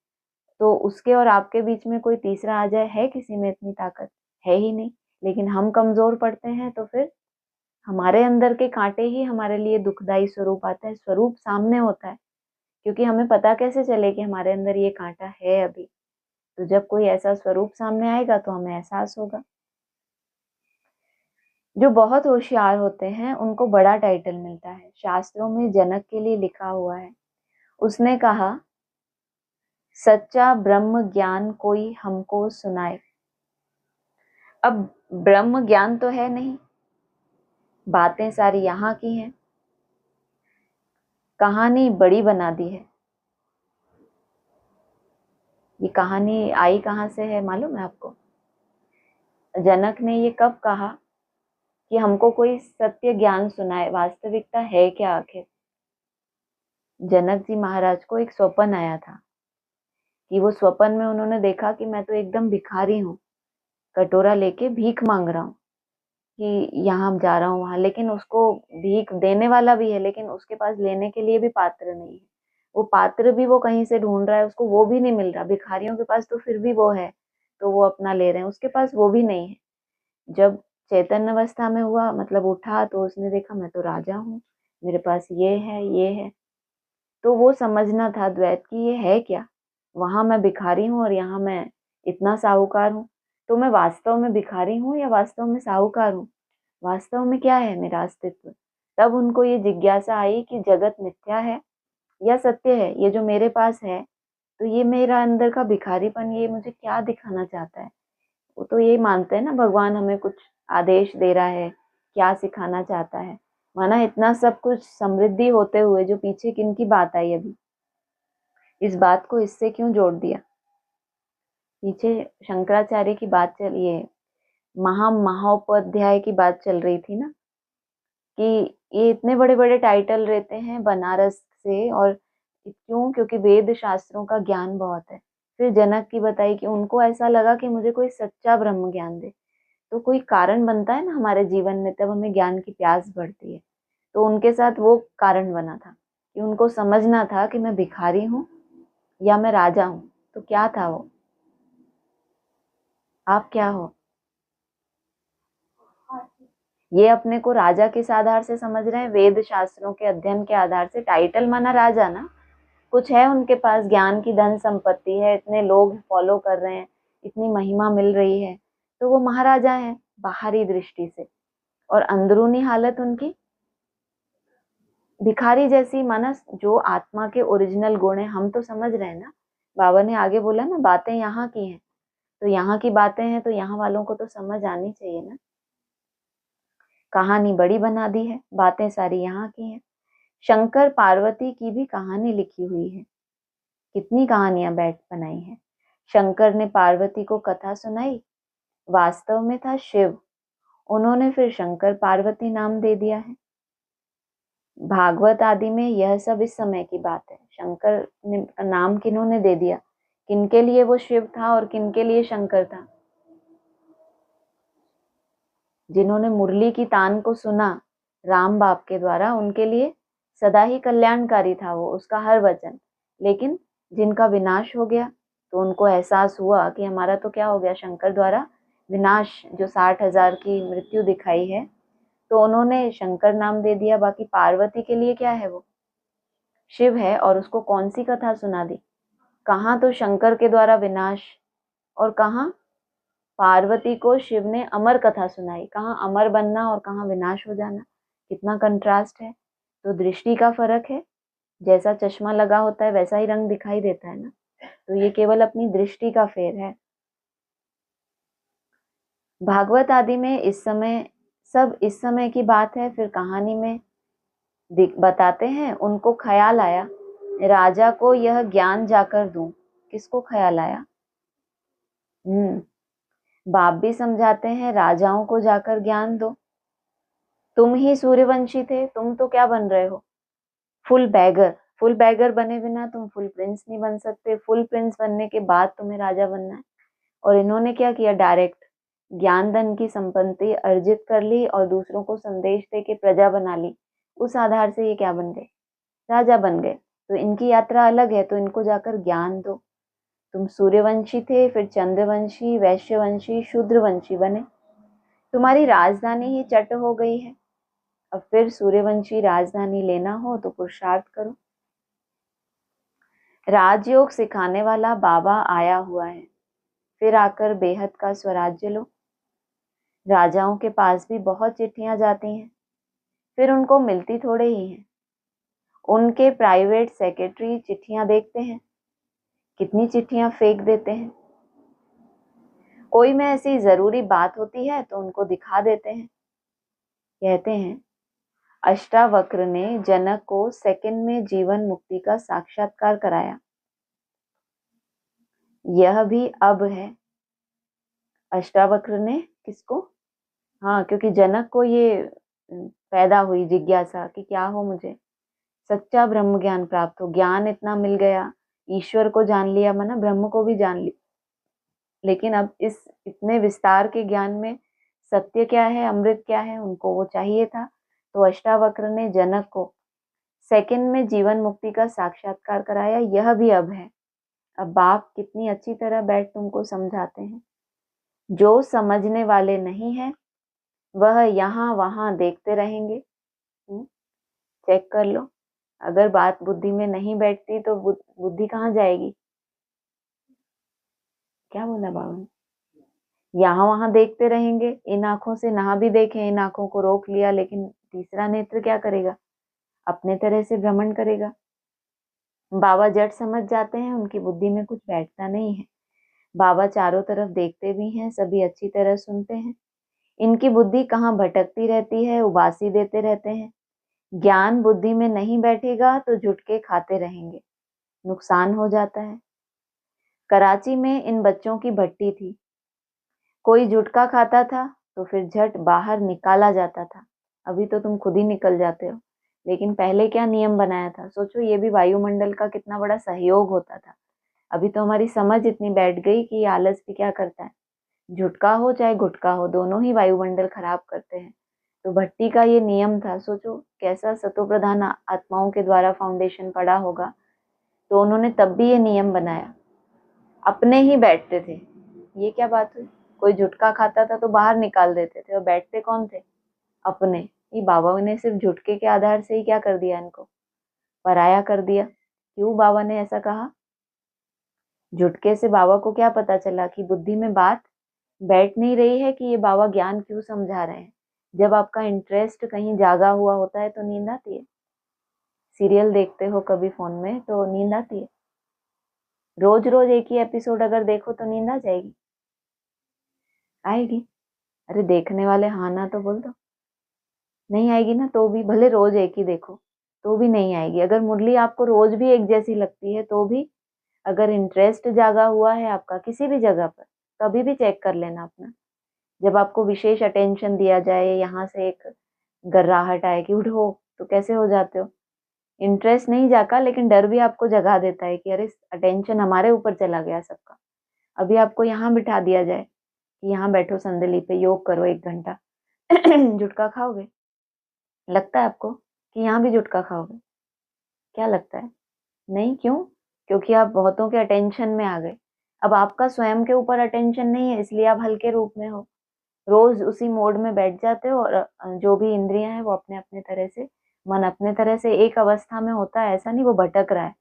[SPEAKER 1] तो उसके और आपके बीच में कोई तीसरा आ जाए, है किसी में इतनी ताकत? है ही नहीं। लेकिन हम कमजोर पड़ते हैं तो फिर हमारे अंदर के कांटे ही हमारे लिए दुखदाई स्वरूप आता है। स्वरूप सामने होता है, क्योंकि हमें पता कैसे चले कि हमारे अंदर ये कांटा है अभी? तो जब कोई ऐसा स्वरूप सामने आएगा तो हमें एहसास होगा। जो बहुत होशियार होते हैं उनको बड़ा टाइटल मिलता है। शास्त्रों में जनक के लिए लिखा हुआ है, उसने कहा सच्चा ब्रह्म ज्ञान कोई हमको सुनाए। अब ब्रह्म ज्ञान तो है नहीं, बातें सारी यहाँ की हैं, कहानी बड़ी बना दी है। ये कहानी आई कहाँ से है मालूम है आपको? जनक ने ये कब कहा कि हमको कोई सत्य ज्ञान सुनाए, वास्तविकता है क्या आखिर? जनक जी महाराज को एक स्वप्न आया था कि वो स्वप्न में उन्होंने देखा कि मैं तो एकदम भिखारी हूँ, कटोरा लेके भीख मांग रहा हूँ कि यहाँ जा रहा हूँ वहां, लेकिन उसको भीख देने वाला भी है लेकिन उसके पास लेने के लिए भी पात्र नहीं है। वो पात्र भी वो कहीं से ढूंढ रहा है, उसको वो भी नहीं मिल रहा। भिखारियों के पास तो फिर भी वो है तो वो अपना ले रहे हैं, उसके पास वो भी नहीं है। जब चैतन्य अवस्था में हुआ, मतलब उठा, तो उसने देखा मैं तो राजा हूँ, मेरे पास ये है ये है। तो वो समझना था द्वैत की ये है क्या, वहां मैं भिखारी हूँ और यहाँ मैं इतना साहूकार हूँ। तो मैं वास्तव में भिखारी हूँ या वास्तव में साहूकार हूँ? वास्तव में क्या है मेरा अस्तित्व? तब उनको ये जिज्ञासा आई कि जगत मिथ्या है या सत्य है, ये जो मेरे पास है। तो ये मेरा अंदर का भिखारीपन, ये मुझे क्या दिखाना चाहता है? वो तो यही मानते हैं ना भगवान हमें कुछ आदेश दे रहा है, क्या सिखाना चाहता है। माना इतना सब कुछ समृद्धि होते हुए जो पीछे किन की बात आई अभी, इस बात को इससे क्यों जोड़ दिया? पीछे शंकराचार्य की बात चल, ये महोपाध्याय की बात चल रही थी ना, कि ये इतने बड़े बड़े टाइटल रहते हैं बनारस से, और क्यों? क्योंकि वेद शास्त्रों का ज्ञान बहुत है। फिर जनक की बताई कि उनको ऐसा लगा कि मुझे कोई सच्चा ब्रह्म ज्ञान दे। तो कोई कारण बनता है ना हमारे जीवन में, तब हमें ज्ञान की प्यास बढ़ती है। तो उनके साथ वो कारण बना था कि उनको समझना था कि मैं भिखारी हूँ या मैं राजा हूँ। तो क्या था वो? आप क्या हो? ये अपने को राजा किस आधार से समझ रहे हैं? वेद शास्त्रों के अध्ययन के आधार से। टाइटल माना राजा ना, कुछ है उनके पास, ज्ञान की धन संपत्ति है, इतने लोग फॉलो कर रहे हैं, इतनी महिमा मिल रही है, तो वो महाराजा है बाहरी दृष्टि से। और अंदरूनी हालत उनकी भिखारी जैसी। माना जो आत्मा के ओरिजिनल गुण है हम तो समझ रहे हैं ना। बाबा ने आगे बोला ना, बातें यहाँ की हैं, तो यहाँ की बातें हैं तो यहाँ वालों को तो समझ आनी चाहिए ना। कहानी बड़ी बना दी है, बातें सारी यहाँ की हैं। शंकर पार्वती की भी कहानी लिखी हुई है, कितनी कहानियां बैठ बनाई हैं। शंकर ने पार्वती को कथा सुनाई, वास्तव में था शिव, उन्होंने फिर शंकर पार्वती नाम दे दिया है। भागवत आदि में यह सब इस समय की बात है। शंकर ने नाम किन्होंने दे दिया, किनके लिए वो शिव था और किनके लिए शंकर था? जिन्होंने मुरली की तान को सुना राम बाप के द्वारा, उनके लिए सदा ही कल्याणकारी था वो, उसका हर वचन। लेकिन जिनका विनाश हो गया तो उनको एहसास हुआ कि हमारा तो क्या हो गया, शंकर द्वारा विनाश, जो 60,000 की मृत्यु दिखाई है, तो उन्होंने शंकर नाम दे दिया। बाकी पार्वती के लिए क्या है, वो शिव है, और उसको कौन सी कथा सुना दी? कहाँ तो शंकर के द्वारा विनाश, और कहाँ पार्वती को शिव ने अमर कथा सुनाई। कहाँ अमर बनना और कहाँ विनाश हो जाना, कितना कंट्रास्ट है। तो दृष्टि का फर्क है, जैसा चश्मा लगा होता है वैसा ही रंग दिखाई देता है ना। तो ये केवल अपनी दृष्टि का फेर है। भागवत आदि में इस समय, सब इस समय की बात है। फिर कहानी में बताते हैं उनको ख्याल आया राजा को यह ज्ञान जाकर दूं। किसको ख्याल आया? बाप भी समझाते हैं राजाओं को जाकर ज्ञान दो। तुम ही सूर्यवंशी थे, तुम तो क्या बन रहे हो? Full bagger. फुल बैगर बने बिना तुम फुल प्रिंस नहीं बन सकते। फुल प्रिंस बनने के बाद तुम्हें राजा बनना है। और इन्होंने क्या किया, डायरेक्ट ज्ञान धन की संपत्ति अर्जित कर ली और दूसरों को संदेश दे के प्रजा बना ली। उस आधार से ये क्या बन गए, राजा बन गए। तो इनकी यात्रा अलग है, तो इनको जाकर ज्ञान दो। तुम सूर्यवंशी थे, फिर चंद्रवंशी, वैश्यवंशी, शूद्रवंशी बने, तुम्हारी राजधानी ही चट हो गई है। अब फिर सूर्यवंशी राजधानी लेना हो तो पुरुषार्थ करो। राजयोग सिखाने वाला बाबा आया हुआ है, फिर आकर बेहद का स्वराज्य लो। राजाओं के पास भी बहुत चिट्ठियां जाती हैं, फिर उनको मिलती थोड़े ही हैं। उनके प्राइवेट सेक्रेटरी चिट्ठियां देखते हैं, कितनी चिट्ठियां फेंक देते हैं। कोई में ऐसी जरूरी बात होती है तो उनको दिखा देते हैं। कहते हैं अष्टावक्र ने जनक को सेकंड में जीवन मुक्ति का साक्षात्कार कराया। यह भी अब है। अष्टावक्र ने किसको? हाँ, क्योंकि जनक को ये पैदा हुई जिज्ञासा कि क्या हो, मुझे सच्चा ब्रह्म ज्ञान प्राप्त हो। ज्ञान इतना मिल गया, ईश्वर को जान लिया, माना ब्रह्म को भी जान लिया, लेकिन अब इस इतने विस्तार के ज्ञान में सत्य क्या है, अमृत क्या है, उनको वो चाहिए था। तो अष्टावक्र ने जनक को सेकंड में जीवन मुक्ति का साक्षात्कार कराया। यह भी अब है। अब बाप कितनी अच्छी तरह बैठ तुमको समझाते हैं। जो समझने वाले नहीं है वह यहाँ वहां देखते रहेंगे। चेक कर लो, अगर बात बुद्धि में नहीं बैठती तो बुद्धि कहाँ जाएगी? क्या बोला बाबा ने? यहाँ वहां देखते रहेंगे। इन आंखों से ना भी देखें, इन आंखों को रोक लिया, लेकिन तीसरा नेत्र क्या करेगा? अपने तरह से भ्रमण करेगा। बाबा जट समझ जाते हैं, उनकी बुद्धि में कुछ बैठता नहीं है। बाबा चारों तरफ देखते भी हैं, सभी अच्छी तरह सुनते हैं। इनकी बुद्धि कहाँ भटकती रहती है, उबासी देते रहते हैं। ज्ञान बुद्धि में नहीं बैठेगा तो झुटके खाते रहेंगे, नुकसान हो जाता है। कराची में इन बच्चों की भट्टी थी। कोई झुटका खाता था तो फिर झट बाहर निकाला जाता था। अभी तो तुम खुद ही निकल जाते हो, लेकिन पहले क्या नियम बनाया था? सोचो, ये भी वायुमंडल का कितना बड़ा सहयोग होता था। अभी तो हमारी समझ इतनी बैठ गई कि आलस भी क्या करता है, झुटका हो चाहे गुटका हो, दोनों ही वायुमंडल खराब करते हैं। तो भट्टी का ये नियम था। सोचो कैसा सतो प्रधान आत्माओं के द्वारा फाउंडेशन पड़ा होगा। तो उन्होंने तब भी ये नियम बनाया, अपने ही बैठते थे। ये क्या बात हुई? कोई झुटका खाता था तो बाहर निकाल देते थे, और बैठते कौन थे? अपने। ये बाबा ने सिर्फ झुटके के आधार से ही क्या कर दिया, इनको पराया कर दिया। क्यों बाबा ने ऐसा कहा? झुटके से बाबा को क्या पता चला कि बुद्धि में बात बैठ नहीं रही है, कि ये बाबा ज्ञान क्यों समझा रहे हैं। जब आपका इंटरेस्ट कहीं जागा हुआ होता है तो नींद आती है। सीरियल देखते हो कभी फोन में तो नींद आती है। रोज रोज एक ही एपिसोड अगर देखो तो नींद आ जाएगी? आएगी? अरे देखने वाले हाँ ना तो बोल दो। नहीं आएगी ना, तो भी भले रोज एक ही देखो तो भी नहीं आएगी। अगर मुरली आपको रोज भी एक जैसी लगती है तो भी, अगर इंटरेस्ट जागा हुआ है आपका किसी भी जगह पर, कभी भी चेक कर लेना अपना। जब आपको विशेष अटेंशन दिया जाए, यहाँ से एक गर्राहट आए कि उठो, तो कैसे हो जाते हो? इंटरेस्ट नहीं जागा, लेकिन डर भी आपको जगा देता है कि अरे अटेंशन हमारे ऊपर चला गया सबका। अभी आपको यहाँ बिठा दिया जाए कि यहाँ बैठो संदली पे, योग करो 1 घंटा। झुटका खाओगे? लगता है आपको कि यहाँ भी झुटका खाओगे? क्या लगता है? नहीं। क्यों? क्योंकि आप बहुतों के अटेंशन में आ गए। अब आपका स्वयं के ऊपर अटेंशन नहीं है, इसलिए आप हल्के रूप में हो, रोज उसी मोड में बैठ जाते हो, और जो भी इंद्रियां हैं वो अपने अपने तरह से, मन अपने तरह से एक अवस्था में होता है। ऐसा नहीं वो भटक रहा है,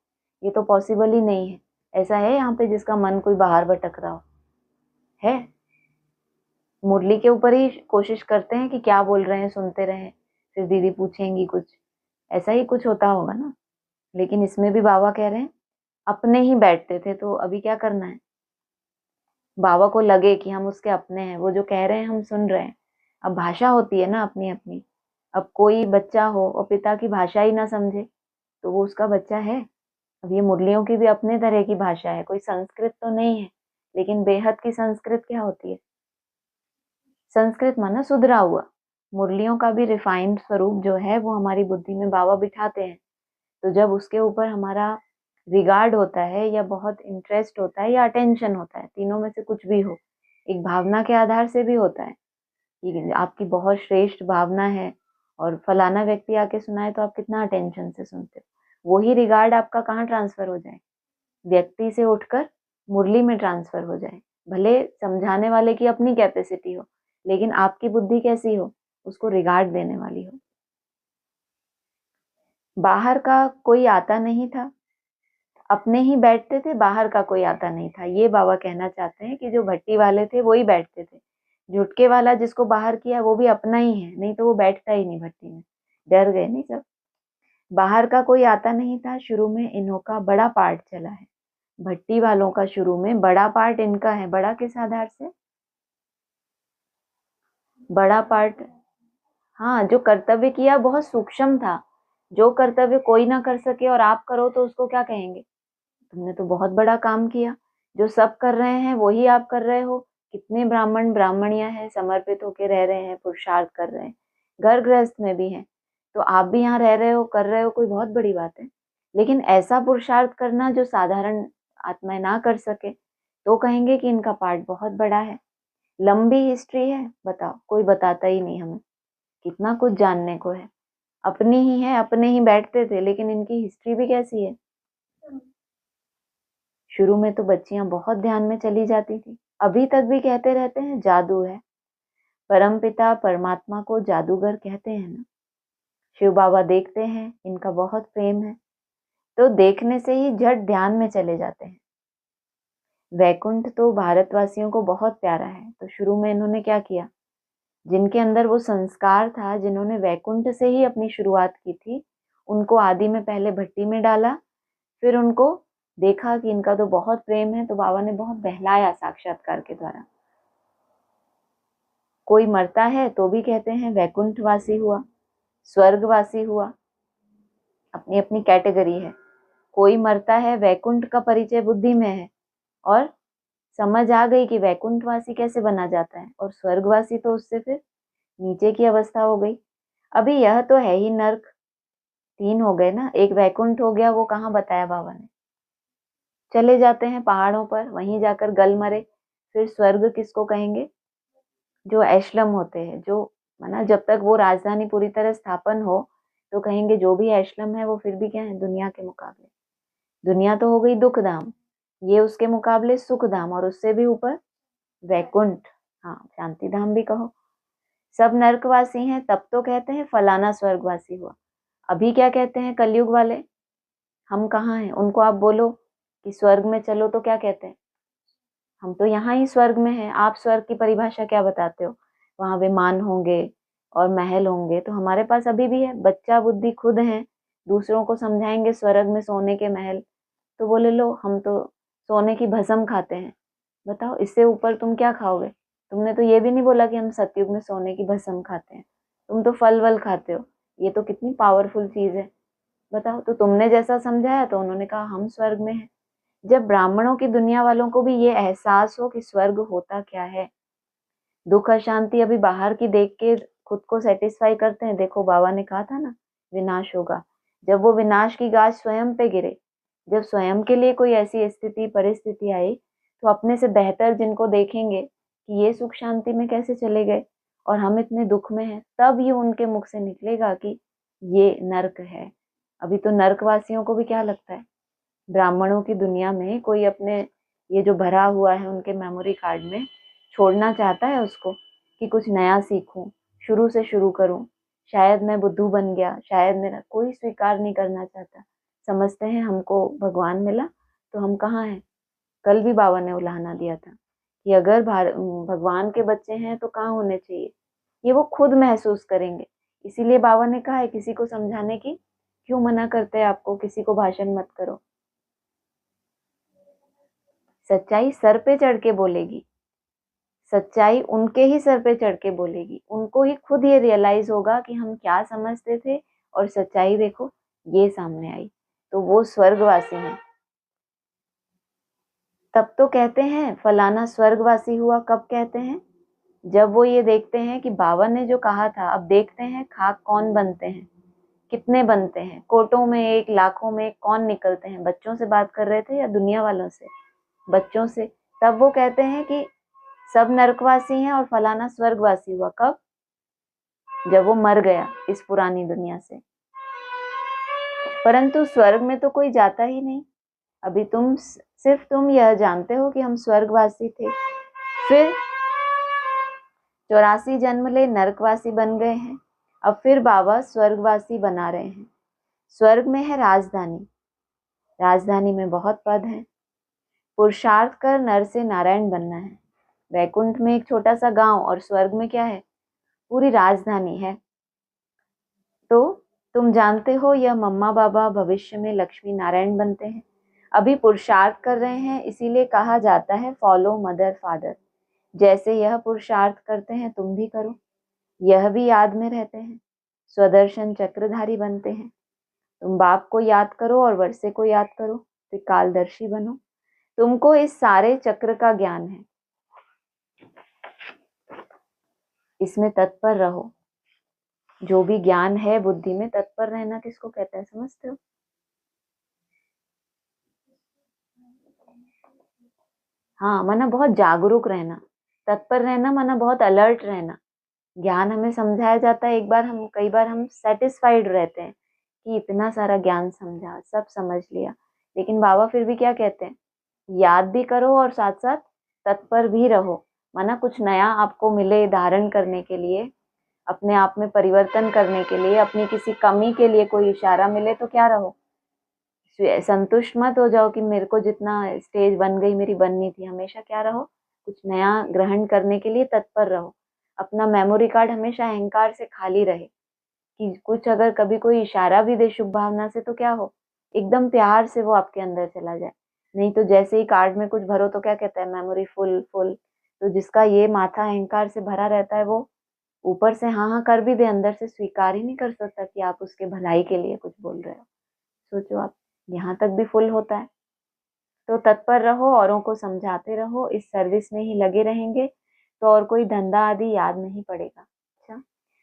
[SPEAKER 1] ये तो पॉसिबल ही नहीं है। ऐसा है यहाँ पे जिसका मन कोई बाहर भटक रहा हो? है? मुरली के ऊपर ही कोशिश करते हैं कि क्या बोल रहे हैं, सुनते रहें, फिर दीदी पूछेंगी कुछ, ऐसा ही कुछ होता होगा ना। लेकिन इसमें भी बाबा कह रहे हैं अपने ही बैठते थे, तो अभी क्या करना है? बाबा को लगे कि हम उसके अपने हैं, वो जो कह रहे हैं हम सुन रहे हैं। अब भाषा होती है ना अपनी अपनी। अब कोई बच्चा हो और पिता की भाषा ही ना समझे तो वो उसका बच्चा है? अब ये मुरलियों की भी अपने तरह की भाषा है, कोई संस्कृत तो नहीं है, लेकिन बेहद की संस्कृत क्या होती है? संस्कृत माना सुधरा हुआ। मुरलियों का भी रिफाइंड स्वरूप जो है वो हमारी बुद्धि में बाबा बिठाते हैं। तो जब उसके ऊपर हमारा रिगार्ड होता है, या बहुत इंटरेस्ट होता है, या अटेंशन होता है, तीनों में से कुछ भी हो, एक भावना के आधार से भी होता है कि आपकी बहुत श्रेष्ठ भावना है और फलाना व्यक्ति आके सुनाए तो आप कितना अटेंशन से सुनते हो। वही रिगार्ड आपका कहाँ ट्रांसफर हो जाए? व्यक्ति से उठकर मुरली में ट्रांसफर हो जाए। भले समझाने वाले की अपनी कैपेसिटी हो, लेकिन आपकी बुद्धि कैसी हो? उसको रिगार्ड देने वाली हो। बाहर का कोई आता नहीं था, अपने ही बैठते थे, बाहर का कोई आता नहीं था। ये बाबा कहना चाहते हैं कि जो भट्टी वाले थे वो ही बैठते थे। झुटके वाला जिसको बाहर किया वो भी अपना ही है, नहीं तो वो बैठता ही नहीं भट्टी में। डर गए नहीं सब? बाहर का कोई आता नहीं था। शुरू में इन्हों का बड़ा पार्ट चला है, भट्टी वालों का शुरू में बड़ा पार्ट इनका है। बड़ा किस आधार से? बड़ा पार्ट, हाँ, जो कर्तव्य किया बहुत सूक्ष्म था। जो कर्तव्य कोई ना कर सके और आप करो तो उसको क्या कहेंगे? तुमने तो बहुत बड़ा काम किया। जो सब कर रहे हैं वही आप कर रहे हो। कितने ब्राह्मण ब्राह्मणियां हैं, समर्पित होके रह रहे हैं, पुरुषार्थ कर रहे हैं, घर गृहस्थ में भी हैं, तो आप भी यहाँ रह रहे हो, कर रहे हो, कोई बहुत बड़ी बात है। लेकिन ऐसा पुरुषार्थ करना जो साधारण आत्माएं ना कर सके, तो कहेंगे कि इनका पार्ट बहुत बड़ा है। लंबी हिस्ट्री है, बताओ, कोई बताता ही नहीं हमें। कितना कुछ जानने को है। अपनी ही है, अपने ही बैठते थे, लेकिन इनकी हिस्ट्री भी कैसी है। शुरू में तो बच्चियां बहुत ध्यान में चली जाती थी, अभी तक भी कहते रहते हैं जादू है। परमपिता परमात्मा को जादूगर कहते हैं ना। शिव बाबा देखते हैं, इनका बहुत प्रेम है, तो देखने से ही झट ध्यान में चले जाते हैं। वैकुंठ तो भारतवासियों को बहुत प्यारा है, तो शुरू में इन्होंने क्या किया, जिनके अंदर वो संस्कार था, जिन्होंने वैकुंठ से ही अपनी शुरुआत की थी, उनको आदि में पहले भट्टी में डाला। फिर उनको देखा कि इनका तो बहुत प्रेम है, तो बाबा ने बहुत बहलाया साक्षात्कार के द्वारा। कोई मरता है तो भी कहते हैं वैकुंठवासी हुआ, स्वर्गवासी हुआ, अपनी अपनी कैटेगरी है। कोई मरता है, वैकुंठ का परिचय बुद्धि में है, और समझ आ गई कि वैकुंठवासी कैसे बना जाता है, और स्वर्गवासी तो उससे फिर नीचे की अवस्था हो गई। अभी यह तो है ही नर्क, तीन हो गए ना। एक वैकुंठ हो गया, वो कहाँ बताया बाबा ने। चले जाते हैं पहाड़ों पर, वहीं जाकर गल मरे। फिर स्वर्ग किसको कहेंगे? जो एशलम होते हैं, जो माना जब तक वो राजधानी पूरी तरह स्थापन हो, तो कहेंगे जो भी एशलम है वो फिर भी क्या है दुनिया के मुकाबले। दुनिया तो हो गई दुख धाम, ये उसके मुकाबले सुख धाम, और उससे भी ऊपर वैकुंठ, हाँ, शांति धाम भी कहो। सब नरकवासी हैं, तब तो कहते हैं फलाना स्वर्गवासी हुआ। अभी क्या कहते हैं कलयुग वाले, हम कहाँ हैं? उनको आप बोलो कि स्वर्ग में चलो, तो क्या कहते हैं? हम तो यहाँ ही स्वर्ग में हैं। आप स्वर्ग की परिभाषा क्या बताते हो? वहां विमान होंगे और महल होंगे, तो हमारे पास अभी भी है, बच्चा बुद्धि खुद है। दूसरों को समझाएंगे स्वर्ग में सोने के महल, तो बोले लो हम तो सोने की भस्म खाते हैं। बताओ, इससे ऊपर तुम क्या खाओगे? तुमने तो ये भी नहीं बोला कि हम सतयुग में सोने की भस्म खाते हैं, तुम तो फल वल खाते हो। ये तो कितनी पावरफुल चीज है। बताओ, तो तुमने जैसा समझाया तो उन्होंने कहा हम स्वर्ग में हैं। जब ब्राह्मणों की दुनिया वालों को भी ये एहसास हो कि स्वर्ग होता क्या है, दुख अशांति अभी बाहर की देख के खुद को सेटिस्फाई करते हैं। देखो बाबा ने कहा था ना, विनाश होगा। जब वो विनाश की गाज स्वयं पे गिरे, जब स्वयं के लिए कोई ऐसी स्थिति परिस्थिति आई, तो अपने से बेहतर जिनको देखेंगे कि ये सुख शांति में कैसे चले गए और हम इतने दुख में हैं, तब ये उनके मुख से निकलेगा कि ये नर्क है। अभी तो नर्कवासियों को भी क्या लगता है, ब्राह्मणों की दुनिया में कोई अपने ये जो भरा हुआ है उनके मेमोरी कार्ड में छोड़ना चाहता है उसको, कि कुछ नया सीखूं, शुरू से शुरू करूं। शायद मैं बुद्धू बन गया, शायद मेरा कोई स्वीकार नहीं करना चाहता। समझते हैं हमको भगवान मिला तो हम कहाँ हैं। कल भी बाबा ने उलाहना दिया था कि अगर भगवान के बच्चे हैं तो कहाँ होने चाहिए, ये वो खुद महसूस करेंगे। इसीलिए बाबा ने कहा है किसी को समझाने की क्यों मना करते हैं आपको, किसी को भाषण मत करो। सच्चाई सर पे चढ़ के बोलेगी, सच्चाई उनके ही सर पे चढ़ के बोलेगी। उनको ही खुद ये रियलाइज होगा कि हम क्या समझते थे, और सच्चाई देखो ये सामने आई, तो वो स्वर्गवासी हैं। तब तो कहते हैं फलाना स्वर्गवासी हुआ। कब कहते हैं? जब वो ये देखते हैं कि बाबा ने जो कहा था, अब देखते हैं खाक कौन बनते हैं, कितने बनते हैं, कोटों में एक, लाखों में एक, कौन निकलते हैं। बच्चों से बात कर रहे थे या दुनिया वालों से? बच्चों से। तब वो कहते हैं कि सब नरकवासी हैं और फलाना स्वर्गवासी हुआ। कब? जब वो मर गया इस पुरानी दुनिया से। परंतु स्वर्ग में तो कोई जाता ही नहीं। अभी सिर्फ तुम यह जानते हो कि हम स्वर्गवासी थे, फिर 84 जन्म ले नरकवासी बन गए हैं, अब फिर बाबा स्वर्गवासी बना रहे हैं। स्वर्ग में है राजधानी, राजधानी में बहुत पद हैं। पुरुषार्थ कर नर से नारायण बनना है। वैकुंठ में एक छोटा सा गांव, और स्वर्ग में क्या है, पूरी राजधानी है। तो तुम जानते हो यह मम्मा बाबा भविष्य में लक्ष्मी नारायण बनते हैं। अभी पुरुषार्थ कर रहे हैं, इसीलिए कहा जाता है फॉलो मदर फादर। जैसे यह पुरुषार्थ करते हैं तुम भी करो। यह भी याद में रहते हैं, स्वदर्शन चक्रधारी बनते हैं। तुम बाप को याद करो और वर्षे को याद करो, त्रिकालदर्शी बनो। तुमको इस सारे चक्र का ज्ञान है, इसमें तत्पर रहो। जो भी ज्ञान है बुद्धि में, तत्पर रहना किसको कहते हैं, समझते हो? हाँ, माना बहुत जागरूक रहना। तत्पर रहना माना बहुत अलर्ट रहना। ज्ञान हमें समझाया जाता है, कई बार हम सेटिस्फाइड रहते हैं कि इतना सारा ज्ञान समझा, सब समझ लिया, लेकिन बाबा फिर भी क्या कहते हैं, याद भी करो और साथ साथ तत्पर भी रहो। माना कुछ नया आपको मिले धारण करने के लिए, अपने आप में परिवर्तन करने के लिए, अपनी किसी कमी के लिए कोई इशारा मिले तो क्या रहो, संतुष्ट मत हो जाओ कि मेरे को जितना स्टेज बन गई मेरी बननी थी। हमेशा क्या रहो, कुछ नया ग्रहण करने के लिए तत्पर रहो। अपना मेमोरी कार्ड हमेशा अहंकार से खाली रहे कि कुछ अगर कभी कोई इशारा भी दे शुभ भावना से तो क्या हो, एकदम प्यार से वो आपके अंदर चला जाए। नहीं तो जैसे ही कार्ड में कुछ भरो तो क्या कहता है, मेमोरी फुल फुल। तो जिसका ये माथा अहंकार से भरा रहता है वो ऊपर से हाँ हाँ कर भी दे, अंदर से स्वीकार ही नहीं कर सकता कि आप उसके भलाई के लिए कुछ बोल रहे हो। सोचो आप, यहाँ तक भी फुल होता है। तो तत्पर रहो, औरों को समझाते रहो, इस सर्विस में ही लगे रहेंगे तो और कोई धंधा आदि याद नहीं पड़ेगा। अच्छा,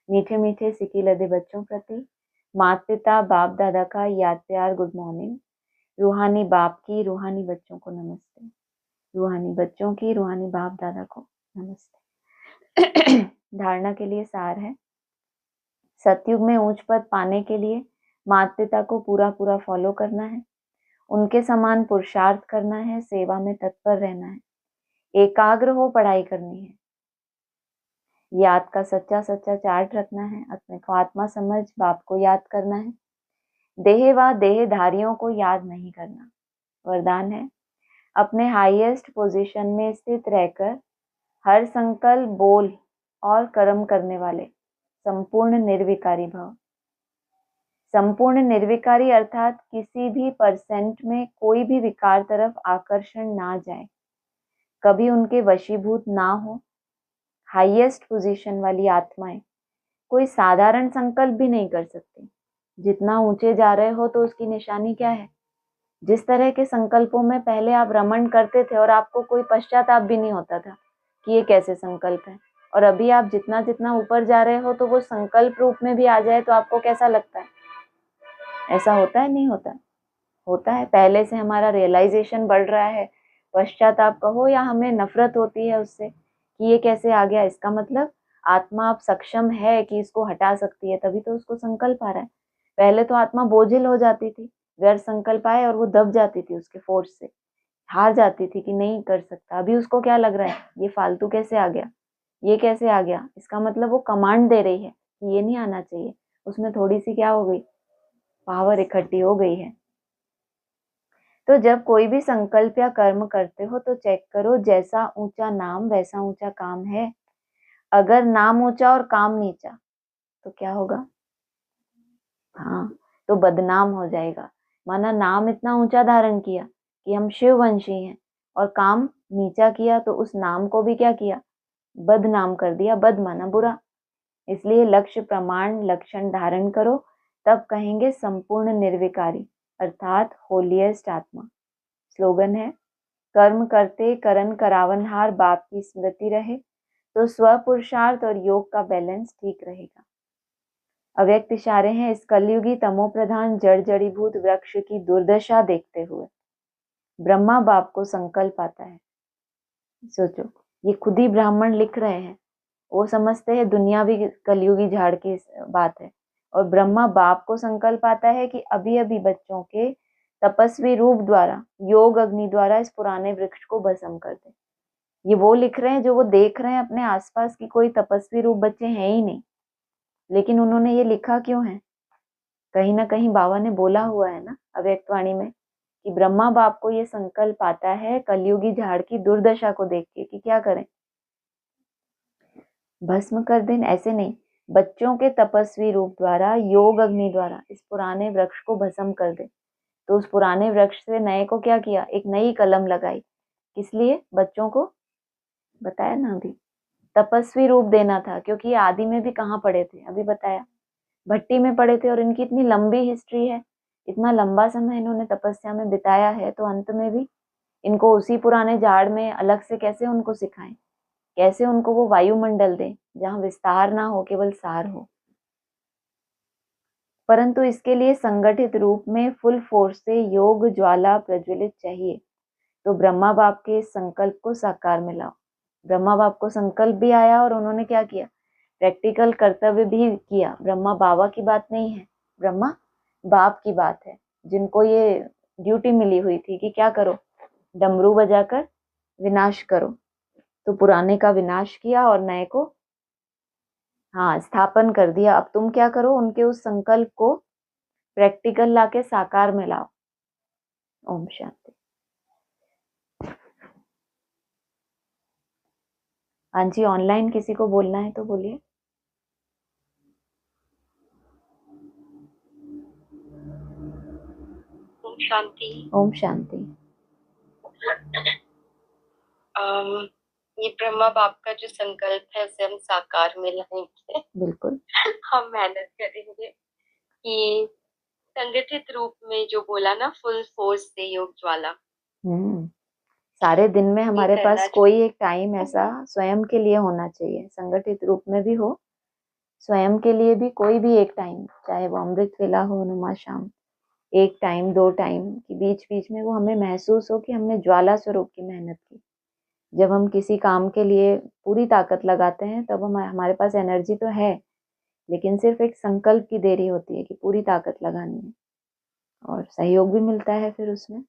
[SPEAKER 1] मीठे मीठे सिकी लदे बच्चों प्रति माता पिता बाप दादा का याद प्यार गुड मॉर्निंग। रूहानी बाप की रूहानी बच्चों को नमस्ते, रूहानी बच्चों की रूहानी बाप दादा को नमस्ते। धारणा के लिए सार है, सतयुग में ऊंच पद पाने के लिए माता पिता को पूरा पूरा फॉलो करना है, उनके समान पुरुषार्थ करना है, सेवा में तत्पर रहना है, एकाग्र हो पढ़ाई करनी है, याद का सच्चा सच्चा चार्ट रखना है, अपने को आत्मा समझ बाप को याद करना है, देह व देहधारियों को याद नहीं करना। वरदान है, अपने हाईएस्ट पोजीशन में स्थित रहकर हर संकल्प बोल और कर्म करने वाले संपूर्ण निर्विकारी भव। संपूर्ण निर्विकारी अर्थात किसी भी परसेंट में कोई भी विकार तरफ आकर्षण ना जाए, कभी उनके वशीभूत ना हो। हाईएस्ट पोजीशन वाली आत्माएं कोई साधारण संकल्प भी नहीं कर सकती। जितना ऊंचे जा रहे हो तो उसकी निशानी क्या है, जिस तरह के संकल्पों में पहले आप रमण करते थे और आपको कोई पश्चाताप भी नहीं होता था कि ये कैसे संकल्प है, और अभी आप जितना जितना ऊपर जा रहे हो तो वो संकल्प रूप में भी आ जाए तो आपको कैसा लगता है? ऐसा होता है, नहीं होता? होता है। पहले से हमारा रियलाइजेशन बढ़ रहा है, पश्चाताप कहो या हमें नफरत होती है उससे कि ये कैसे आ गया, इसका मतलब आत्मा अब सक्षम है कि इसको हटा सकती है, तभी तो उसको संकल्प आ रहा है। पहले तो आत्मा बोझिल हो जाती थी, व्यर्थ संकल्प आए और वो दब जाती थी, उसके फोर्स से हार जाती थी कि नहीं कर सकता। अभी उसको क्या लग रहा है, ये फालतू कैसे आ गया, ये कैसे आ गया, इसका मतलब वो कमांड दे रही है कि ये नहीं आना चाहिए। उसमें थोड़ी सी क्या हो गई, पावर इकट्ठी हो गई है। तो जब कोई भी संकल्प या कर्म करते हो तो चेक करो, जैसा ऊंचा नाम वैसा ऊंचा काम है। अगर नाम ऊंचा और काम नीचा तो क्या होगा? हाँ, तो बदनाम हो जाएगा। माना नाम इतना ऊंचा धारण किया कि हम शिववंशी हैं, और काम नीचा किया तो उस नाम को भी क्या किया, बदनाम कर दिया। बद माना बुरा। इसलिए लक्ष्य प्रमाण लक्षण धारण करो, तब कहेंगे संपूर्ण निर्विकारी अर्थात होलिएस्ट आत्मा। स्लोगन है, कर्म करते करन करावनहार बाप की स्मृति रहे तो स्व पुरुषार्थ और योग का बैलेंस ठीक रहेगा। अव्यक्त इशारे हैं, इस कलयुगी तमो प्रधान जड़ जड़ीभूत वृक्ष की दुर्दशा देखते हुए ब्रह्मा बाप को संकल्प आता है। सोचो, ये खुद ही ब्राह्मण लिख रहे हैं, वो समझते हैं दुनियावी कलयुगी झाड़ की बात है, और ब्रह्मा बाप को संकल्प आता है कि अभी अभी बच्चों के तपस्वी रूप द्वारा योग अग्नि द्वारा इस पुराने वृक्ष को भस्म कर दे। ये वो लिख रहे हैं जो वो देख रहे हैं अपने आसपास की कोई तपस्वी रूप बच्चे हैं ही नहीं, लेकिन उन्होंने ये लिखा क्यों है? कहीं ना कहीं बाबा ने बोला हुआ है ना अव्यक्तवाणी में कि ब्रह्मा बाप को ये संकल्प आता है कलयुगी झाड़ की दुर्दशा को देख के कि क्या करें, भस्म कर दें। ऐसे नहीं, बच्चों के तपस्वी रूप द्वारा योग अग्नि द्वारा इस पुराने वृक्ष को भस्म कर दे। तो उस पुराने वृक्ष से नए को क्या किया, एक नई कलम लगाई। किस लिए? बच्चों को बताया ना अभी, तपस्वी रूप देना था, क्योंकि ये आदि में भी कहाँ पड़े थे, अभी बताया भट्टी में पड़े थे, और इनकी इतनी लंबी हिस्ट्री है, इतना लंबा समय इन्होंने तपस्या में बिताया है, तो अंत में भी इनको उसी पुराने झाड़ में अलग से कैसे उनको सिखाएं, कैसे उनको वो वायुमंडल दें जहां विस्तार ना हो, केवल सार हो। परंतु इसके लिए संगठित रूप में फुल फोर्स से योग ज्वाला प्रज्वलित चाहिए। तो ब्रह्मा बाप के संकल्प को साकार में लाओ। ब्रह्मा बाप को संकल्प भी आया और उन्होंने क्या किया, प्रैक्टिकल कर्तव्य भी किया। ब्रह्मा बाबा की बात नहीं है, ब्रह्मा बाप की बात है, जिनको ये ड्यूटी मिली हुई थी कि क्या करो, डमरू बजाकर विनाश करो। तो पुराने का विनाश किया और नए को हाँ स्थापन कर दिया। अब तुम क्या करो, उनके उस संकल्प को प्रैक्टिकल लाके साकार में लाओ। ओम शांति। हाँ जी, ऑनलाइन किसी को बोलना है तो बोलिए।
[SPEAKER 2] ओम शांति।
[SPEAKER 1] ओम शांति।
[SPEAKER 2] ये ब्रह्मा बाप का जो संकल्प है उसे हम साकार में लाएंगे।
[SPEAKER 1] बिल्कुल।
[SPEAKER 2] हम मेहनत करेंगे कि संगठित रूप में जो बोला ना, फुल फोर्स से योग ज्वाला,
[SPEAKER 1] सारे दिन में
[SPEAKER 2] ये
[SPEAKER 1] हमारे
[SPEAKER 2] करना
[SPEAKER 1] पास कोई
[SPEAKER 2] चाहिए।
[SPEAKER 1] एक टाइम ऐसा स्वयं के लिए होना चाहिए, संगठित रूप में भी हो, स्वयं के लिए भी कोई भी एक टाइम, चाहे वो अमृत वेला हो, नुमा शाम, एक टाइम 2 टाइम की बीच बीच में वो हमें महसूस हो कि हमने ज्वाला स्वरूप की मेहनत की। जब हम किसी काम के लिए पूरी ताकत लगाते हैं तब हमारे पास एनर्जी तो है, लेकिन सिर्फ एक संकल्प की देरी होती है कि पूरी ताकत लगानी है, और सहयोग भी मिलता है फिर उसमें।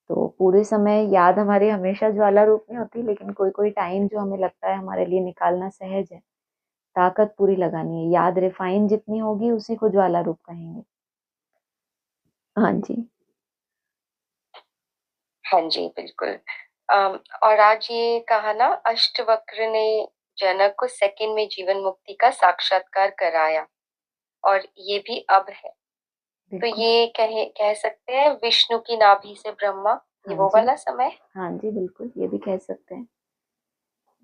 [SPEAKER 1] तो पूरे समय याद हमारी हमेशा ज्वाला रूप में होती है, लेकिन कोई कोई टाइम जो हमें लगता है हमारे लिए निकालना सहज है, ताकत पूरी लगानी है। याद रिफाइन जितनी होगी उसी को ज्वाला रूप कहेंगे। हाँ जी।
[SPEAKER 2] हाँ जी, बिल्कुल। और आज ये कहा ना, अष्टवक्र ने जनक को सेकंड में जीवन मुक्ति का साक्षात्कार कराया, और ये भी अब है। तो
[SPEAKER 1] बिल्कुल।
[SPEAKER 2] ये कह सकते हैं विष्णु की नाभि से ब्रह्मा, ये
[SPEAKER 1] हाँ
[SPEAKER 2] वो
[SPEAKER 1] जी।
[SPEAKER 2] वाला समय।
[SPEAKER 1] हाँ जी, बिल्कुल, ये भी कह सकते हैं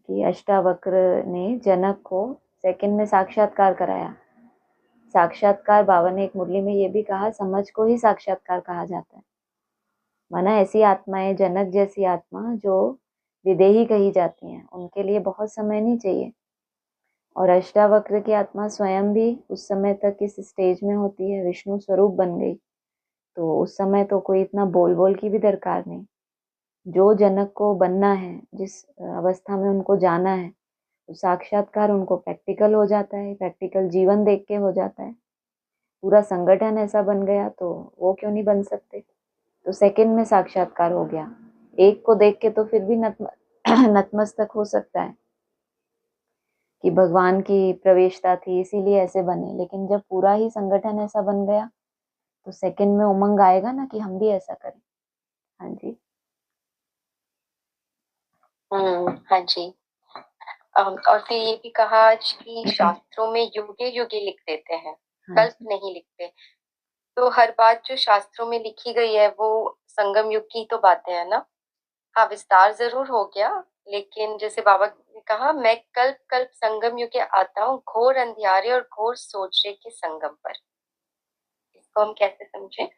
[SPEAKER 1] कि अष्टावक्र ने जनक को सेकंड में साक्षात्कार कराया। साक्षात्कार बाबा ने एक मुरली में ये भी कहा, समझ को ही साक्षात्कार कहा जाता है। माना ऐसी आत्माएं, जनक जैसी आत्मा जो विदेही कही जाती हैं, उनके लिए बहुत समय नहीं चाहिए। और अष्टावक्र की आत्मा स्वयं भी उस समय तक इस स्टेज में होती है, विष्णु स्वरूप बन गई, तो उस समय तो कोई इतना बोल बोल की भी दरकार नहीं। जो जनक को बनना है, जिस अवस्था में उनको जाना है, तो साक्षात्कार उनको प्रैक्टिकल हो जाता है, प्रैक्टिकल जीवन देख के हो जाता है। पूरा संगठन ऐसा बन गया तो वो क्यों नहीं बन सकते। तो सेकंड में साक्षात्कार हो गया। एक को देख के तो फिर भी नतमस्तक हो सकता है कि भगवान की प्रवेशता थी इसीलिए ऐसे बने, लेकिन जब पूरा ही संगठन ऐसा बन गया तो सेकंड में उमंग आएगा ना कि हम भी ऐसा करें। हाँ जी।
[SPEAKER 2] हाँ जी। और फिर ये भी कहा आज कि शास्त्रों में युगे युगे लिख देते हैं,
[SPEAKER 1] हाँ
[SPEAKER 2] कल्प
[SPEAKER 1] जी।
[SPEAKER 2] नहीं लिखते। तो हर बात जो शास्त्रों में लिखी गई है वो संगम युग की तो बातें है ना। हाँ, विस्तार जरूर हो गया, लेकिन जैसे बाबा ने कहा, मैं कल्प कल्प संगम युग के आता हूँ, घोर अंधियारे और घोर सोचे के संगम पर। इसको हम कैसे समझे?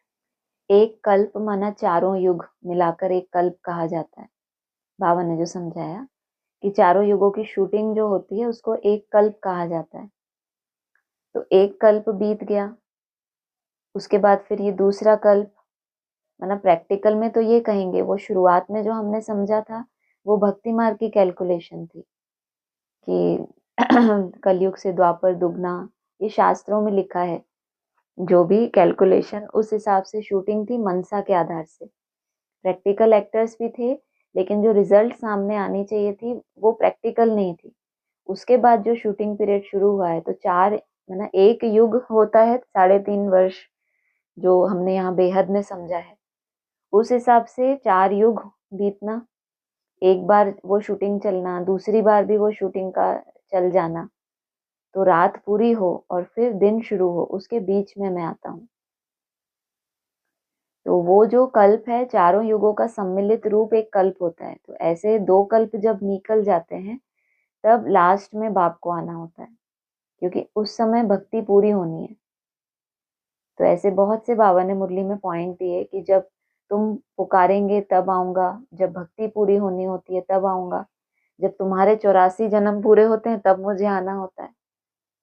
[SPEAKER 1] एक कल्प माना चारों युग मिलाकर एक कल्प कहा जाता है। बाबा ने जो समझाया कि चारों युगों की शूटिंग जो होती है उसको एक कल्प कहा जाता है। तो एक कल्प बीत गया, उसके बाद फिर ये दूसरा कल्प, मतलब प्रैक्टिकल में तो ये कहेंगे, वो शुरुआत में जो हमने समझा था वो भक्ति मार्ग की कैलकुलेशन थी कि कलयुग से द्वापर दुगना, ये शास्त्रों में लिखा है। जो भी कैलकुलेशन उस हिसाब से शूटिंग थी, मनसा के आधार से प्रैक्टिकल एक्टर्स भी थे, लेकिन जो रिजल्ट सामने आनी चाहिए थी वो प्रैक्टिकल नहीं थी। उसके बाद जो शूटिंग पीरियड शुरू हुआ है, तो 4 मतलब एक युग होता है 3.5 वर्ष, जो हमने यहाँ बेहद में समझा है, उस हिसाब से 4 युग बीतना, एक बार वो शूटिंग चलना, दूसरी बार भी वो शूटिंग का चल जाना, तो रात पूरी हो और फिर दिन शुरू हो, उसके बीच में मैं आता हूँ। तो वो जो कल्प है, चारों युगों का सम्मिलित रूप एक कल्प होता है। तो ऐसे 2 कल्प जब निकल जाते हैं तब लास्ट में बाप को आना होता है, क्योंकि उस समय भक्ति पूरी होनी है। तो ऐसे बहुत से बाबा ने मुरली में पॉइंट दिए कि जब तुम पुकारेंगे तब आऊंगा, जब भक्ति पूरी होनी होती है तब आऊंगा, जब तुम्हारे 84 जन्म पूरे होते हैं तब मुझे आना होता है।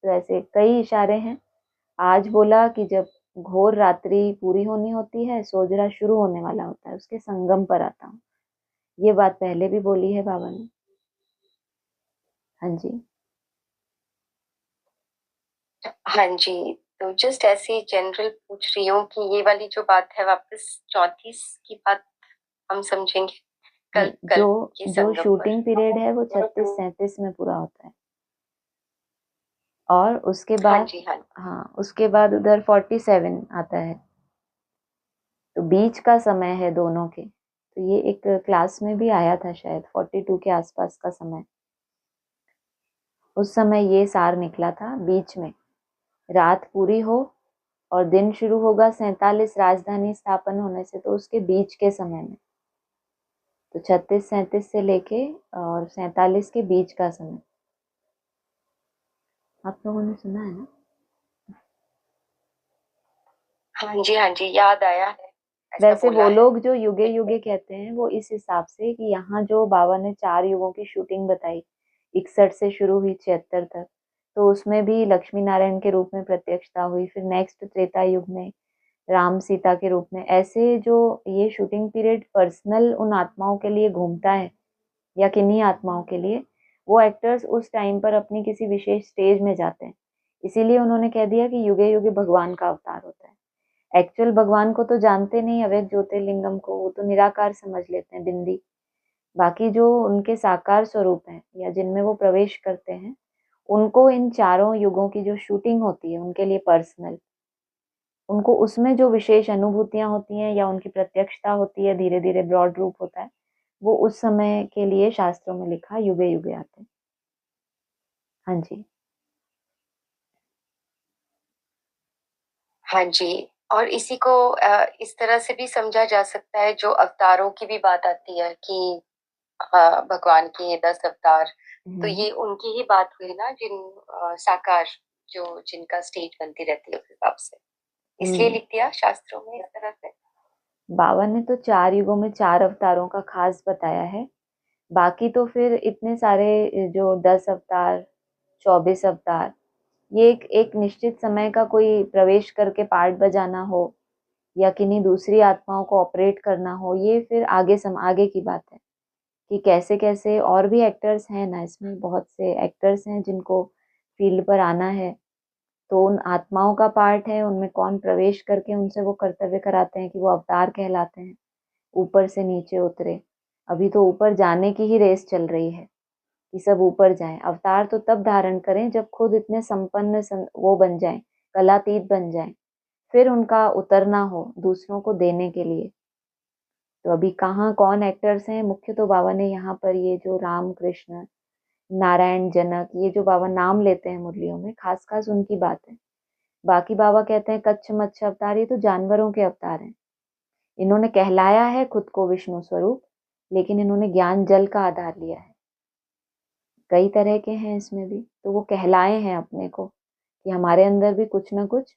[SPEAKER 1] तो ऐसे कई इशारे हैं। आज बोला कि जब घोर रात्रि पूरी होनी होती है, सोजरा शुरू होने वाला होता है, उसके संगम पर आता हूँ। ये बात पहले भी बोली है बाबा ने। हाँ जी।
[SPEAKER 2] हाँ जी, तो जस्ट ऐसे ही जनरल पूछ रही हूँ कि ये वाली जो बात है वापस 34 की बात हम समझेंगे कल
[SPEAKER 1] जो
[SPEAKER 2] कल के
[SPEAKER 1] जो
[SPEAKER 2] संगम पर।
[SPEAKER 1] शूटिंग पीरियड है वो 36-37 में पूरा होता है, और उसके
[SPEAKER 2] हाँ
[SPEAKER 1] बाद,
[SPEAKER 2] जी, हाँ
[SPEAKER 1] हाँ उसके बाद उधर 47 आता है। तो बीच का समय है दोनों के। तो ये एक क्लास में भी आया था शायद, 42 के आसपास का समय। उस समय ये सार निकला था, बीच में रात पूरी हो और दिन शुरू होगा 47 राजधानी स्थापन होने से, तो उसके बीच के समय में। तो 36-37 से लेके और 47 के बीच का समय। आप लोगों ने सुना है ना?
[SPEAKER 2] हाँ जी, हाँ जी, याद आया है, ऐसा
[SPEAKER 1] वैसे
[SPEAKER 2] बोला
[SPEAKER 1] वो
[SPEAKER 2] है।
[SPEAKER 1] लोग जो युगे युगे कहते हैं वो इस हिसाब से कि यहाँ जो बाबा ने 4 युगों की शूटिंग बताई, 61 से शुरू हुई 76 तक, तो उसमें भी लक्ष्मी नारायण के रूप में प्रत्यक्षता हुई। फिर नेक्स्ट त्रेता युग में राम सीता के रूप में। ऐसे जो ये शूटिंग पीरियड पर्सनल उन आत्माओं के लिए घूमता है, या किन्हीं आत्माओं के लिए, वो एक्टर्स उस टाइम पर अपनी किसी विशेष स्टेज में जाते हैं। इसीलिए उन्होंने कह दिया कि युगे युगे भगवान का अवतार होता है। एक्चुअल भगवान को तो जानते नहीं, अव्यक्त ज्योतिर्लिंगम को, वो तो निराकार समझ लेते हैं, बिंदी। बाकी जो उनके साकार स्वरूप हैं या जिनमें वो प्रवेश करते हैं, उनको इन चारों युगों की जो शूटिंग होती है उनके लिए पर्सनल, उनको उसमें जो विशेष अनुभूतियां होती हैं या उनकी प्रत्यक्षता होती है, धीरे धीरे ब्रॉड रूप होता है, वो उस समय के लिए शास्त्रों में लिखा युगे युगे आते हैं। हाँ जी।
[SPEAKER 2] हाँ जी, और इसी को इस तरह से भी समझा जा सकता है, जो अवतारों की भी बात आती है कि भगवान के ये 10 अवतार, तो
[SPEAKER 1] हम्म।
[SPEAKER 2] ये उनकी ही बात हुई ना, जिन साकार, जो जिनका स्टेज बनती रहती है उस हिसाब से, इसलिए
[SPEAKER 1] हम्म।
[SPEAKER 2] लिख दिया शास्त्रों में इस तरह से।
[SPEAKER 1] बाबा ने तो 4 युगों में 4 अवतारों का खास बताया है। बाकी तो फिर इतने सारे जो 10 अवतार, 24 अवतार, ये एक निश्चित समय का कोई प्रवेश करके पार्ट बजाना हो या किन्हीं दूसरी आत्माओं को ऑपरेट करना हो, ये फिर आगे की बात है कि कैसे कैसे। और भी एक्टर्स हैं ना इसमें, बहुत से एक्टर्स हैं जिनको फील्ड पर आना है, तो उन आत्माओं का पार्ट है, उनमें कौन प्रवेश करके उनसे वो कर्तव्य कराते हैं कि वो अवतार कहलाते हैं, ऊपर से नीचे उतरे। अभी तो ऊपर जाने की ही रेस चल रही है कि सब ऊपर जाएं। अवतार तो तब धारण करें जब खुद इतने संपन्न वो बन जाएं, कलातीत बन जाएं, फिर उनका उतरना हो दूसरों को देने के लिए। तो अभी कहाँ कौन एक्टर्स हैं, मुख्य तो बाबा ने यहाँ पर ये जो राम कृष्ण नारायण जनक, ये जो बाबा नाम लेते हैं मुरलियों में, खास खास उनकी बात है। बाकी बाबा कहते हैं कच्छ मत्स्य अवतार, ये तो जानवरों के अवतार हैं। इन्होंने कहलाया है खुद को विष्णु स्वरूप, लेकिन इन्होंने ज्ञान जल का आधार लिया है। कई तरह के हैं इसमें भी, तो वो कहलाए हैं अपने को कि हमारे अंदर भी कुछ ना कुछ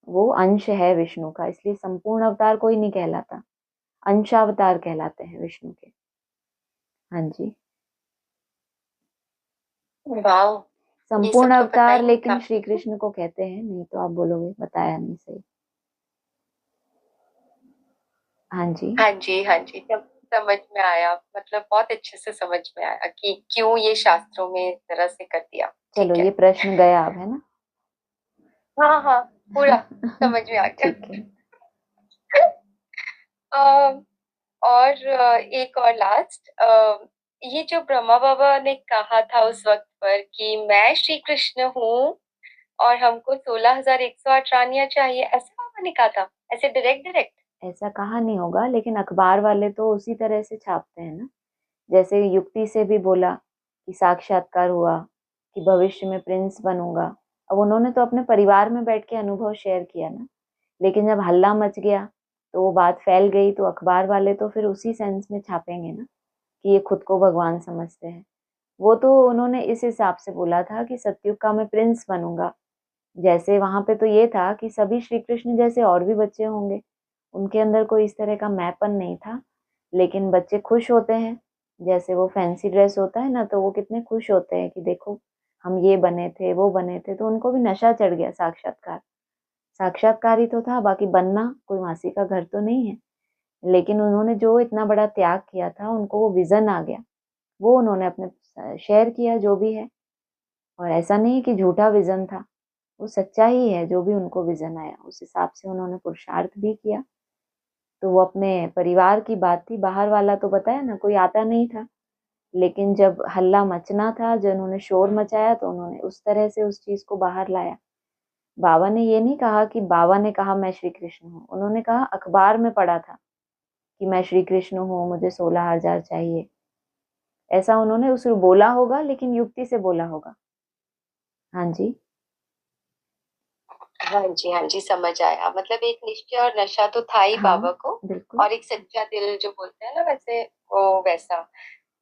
[SPEAKER 1] वो अंश है विष्णु का। इसलिए संपूर्ण अवतार कोई नहीं कहलाता, अंशावतार कहलाते हैं विष्णु के। हाँ जी।
[SPEAKER 2] वाह, ये
[SPEAKER 1] संपूर्ण
[SPEAKER 2] सब तो पता
[SPEAKER 1] अवतार
[SPEAKER 2] ही नहीं
[SPEAKER 1] लेकिन
[SPEAKER 2] था।
[SPEAKER 1] श्री कृष्ण को कहते हैं, नहीं तो आप बोलोगे बताया नहीं सही। हाँ जी।
[SPEAKER 2] हाँ जी, हाँ जी, सब समझ में आया, मतलब बहुत अच्छे से समझ में आया कि क्यों ये शास्त्रों में इस तरह से कर दिया।
[SPEAKER 1] चलो
[SPEAKER 2] ठीक
[SPEAKER 1] ये
[SPEAKER 2] है।
[SPEAKER 1] प्रश्न गया अब, है ना?
[SPEAKER 2] हाँ हाँ, पूरा समझ में आ गया।
[SPEAKER 1] ठीक है।
[SPEAKER 2] अ, और एक और लास्ट, ये जो ब्रह्मा बाबा ने कहा था उस वक्त पर कि मैं श्री कृष्ण हूँ और हमको 16,108 रानियां चाहिए, ऐसा बाबा ने कहा था, ऐसे डायरेक्ट डायरेक्ट?
[SPEAKER 1] ऐसा कहा नहीं होगा, लेकिन अखबार वाले तो उसी तरह से छापते हैं ना। जैसे युक्ति से भी बोला कि साक्षात्कार हुआ कि भविष्य में प्रिंस बनूंगा। अब उन्होंने तो अपने परिवार में बैठ के अनुभव शेयर किया ना, लेकिन जब हल्ला मच गया तो वो बात फैल गई, तो अखबार वाले तो फिर उसी सेंस में छापेंगे ना कि ये खुद को भगवान समझते हैं। वो तो उन्होंने इस हिसाब से बोला था कि सतयुग का मैं प्रिंस बनूंगा। जैसे वहां पे तो ये था कि सभी श्री कृष्ण जैसे और भी बच्चे होंगे, उनके अंदर कोई इस तरह का मैपन नहीं था। लेकिन बच्चे खुश होते हैं, जैसे वो फैंसी ड्रेस होता है ना, तो वो कितने खुश होते हैं कि देखो हम ये बने थे वो बने थे, तो उनको भी नशा चढ़ गया। साक्षात्कार, साक्षात्कार ही तो था, बाकी बनना कोई मासी का घर तो नहीं है। लेकिन उन्होंने जो इतना बड़ा त्याग किया था, उनको वो विजन आ गया, वो उन्होंने अपने शेयर किया जो भी है। और ऐसा नहीं कि झूठा विजन था, वो सच्चा ही है। जो भी उनको विजन आया उस हिसाब से उन्होंने पुरुषार्थ भी किया। तो वो अपने परिवार की बात थी, बाहर वाला तो बताया ना कोई आता नहीं था। लेकिन जब हल्ला मचना था, जब उन्होंने शोर मचाया, तो उन्होंने उस तरह से उस चीज को बाहर लाया। बाबा ने ये नहीं कहा कि बाबा ने कहा मैं श्री कृष्ण हूँ, उन्होंने कहा अखबार में पढ़ा था कि मैं श्री कृष्ण हूँ, मुझे 16,000 चाहिए। ऐसा उन्होंने उस बोला होगा, लेकिन युक्ति से बोला होगा। हाँ जी।
[SPEAKER 2] हाँ जी, हाँ जी, समझ आया। मतलब एक निश्चय और नशा तो था ही
[SPEAKER 1] हाँ
[SPEAKER 2] बाबा को,
[SPEAKER 1] बिल्कुल।
[SPEAKER 2] और एक सच्चा दिल जो बोलते हैं ना, वैसे वो वैसा।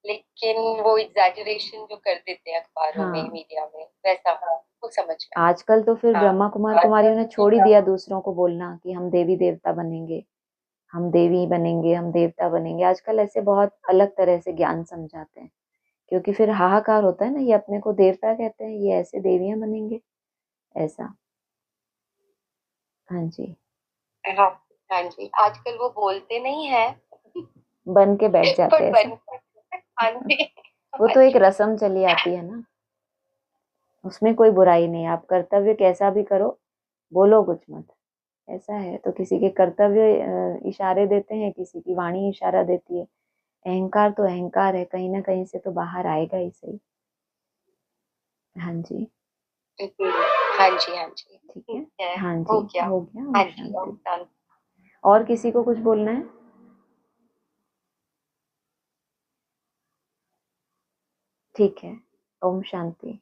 [SPEAKER 2] लेकिन वो एग्जैजरेशन जो कर देते हैं अखबारों में,
[SPEAKER 1] हाँ,
[SPEAKER 2] मीडिया में, वैसा, हाँ, वो समझ में
[SPEAKER 1] आजकल तो फिर
[SPEAKER 2] आया।
[SPEAKER 1] ब्रह्मा कुमार
[SPEAKER 2] हाँ,
[SPEAKER 1] कुमारियों
[SPEAKER 2] आजकल
[SPEAKER 1] ने
[SPEAKER 2] तो
[SPEAKER 1] छोड़ ही
[SPEAKER 2] फिर
[SPEAKER 1] दिया दूसरों को बोलना कि हम देवी देवता बनेंगे, हम देवी बनेंगे, हम देवता बनेंगे। आजकल ऐसे बहुत अलग तरह से ज्ञान समझाते हैं, क्योंकि फिर हाहाकार होता है ना, ये अपने को देवता कहते हैं, ये ऐसे देवियां बनेंगे, ऐसा। हाँ जी।
[SPEAKER 2] हाँ, हाँ जी, आजकल वो बोलते नहीं है
[SPEAKER 1] बन के बैठ जाते
[SPEAKER 2] पर
[SPEAKER 1] हैं ऐसा।
[SPEAKER 2] बन, हाँ जी,
[SPEAKER 1] वो
[SPEAKER 2] हाँ
[SPEAKER 1] तो एक
[SPEAKER 2] जी।
[SPEAKER 1] रस्म चली आती है ना, उसमें कोई बुराई नहीं। आप कर्तव्य कैसा भी करो, बोलो कुछ मत, ऐसा है। तो किसी के कर्तव्य इशारे देते हैं, किसी की वाणी इशारा देती है। अहंकार तो अहंकार है, कहीं ना कहीं से तो बाहर आएगा ही सही। हाँ जी।
[SPEAKER 2] हाँ जी, हाँ जी,
[SPEAKER 1] ठीक है।
[SPEAKER 2] ठीक है।
[SPEAKER 1] हाँ
[SPEAKER 2] हो
[SPEAKER 1] जी,
[SPEAKER 2] गया।
[SPEAKER 1] हो गया। ओम
[SPEAKER 2] हाँ जी, ओम
[SPEAKER 1] शांति।
[SPEAKER 2] शांति।
[SPEAKER 1] और किसी को कुछ बोलना है? ठीक है। ओम शांति।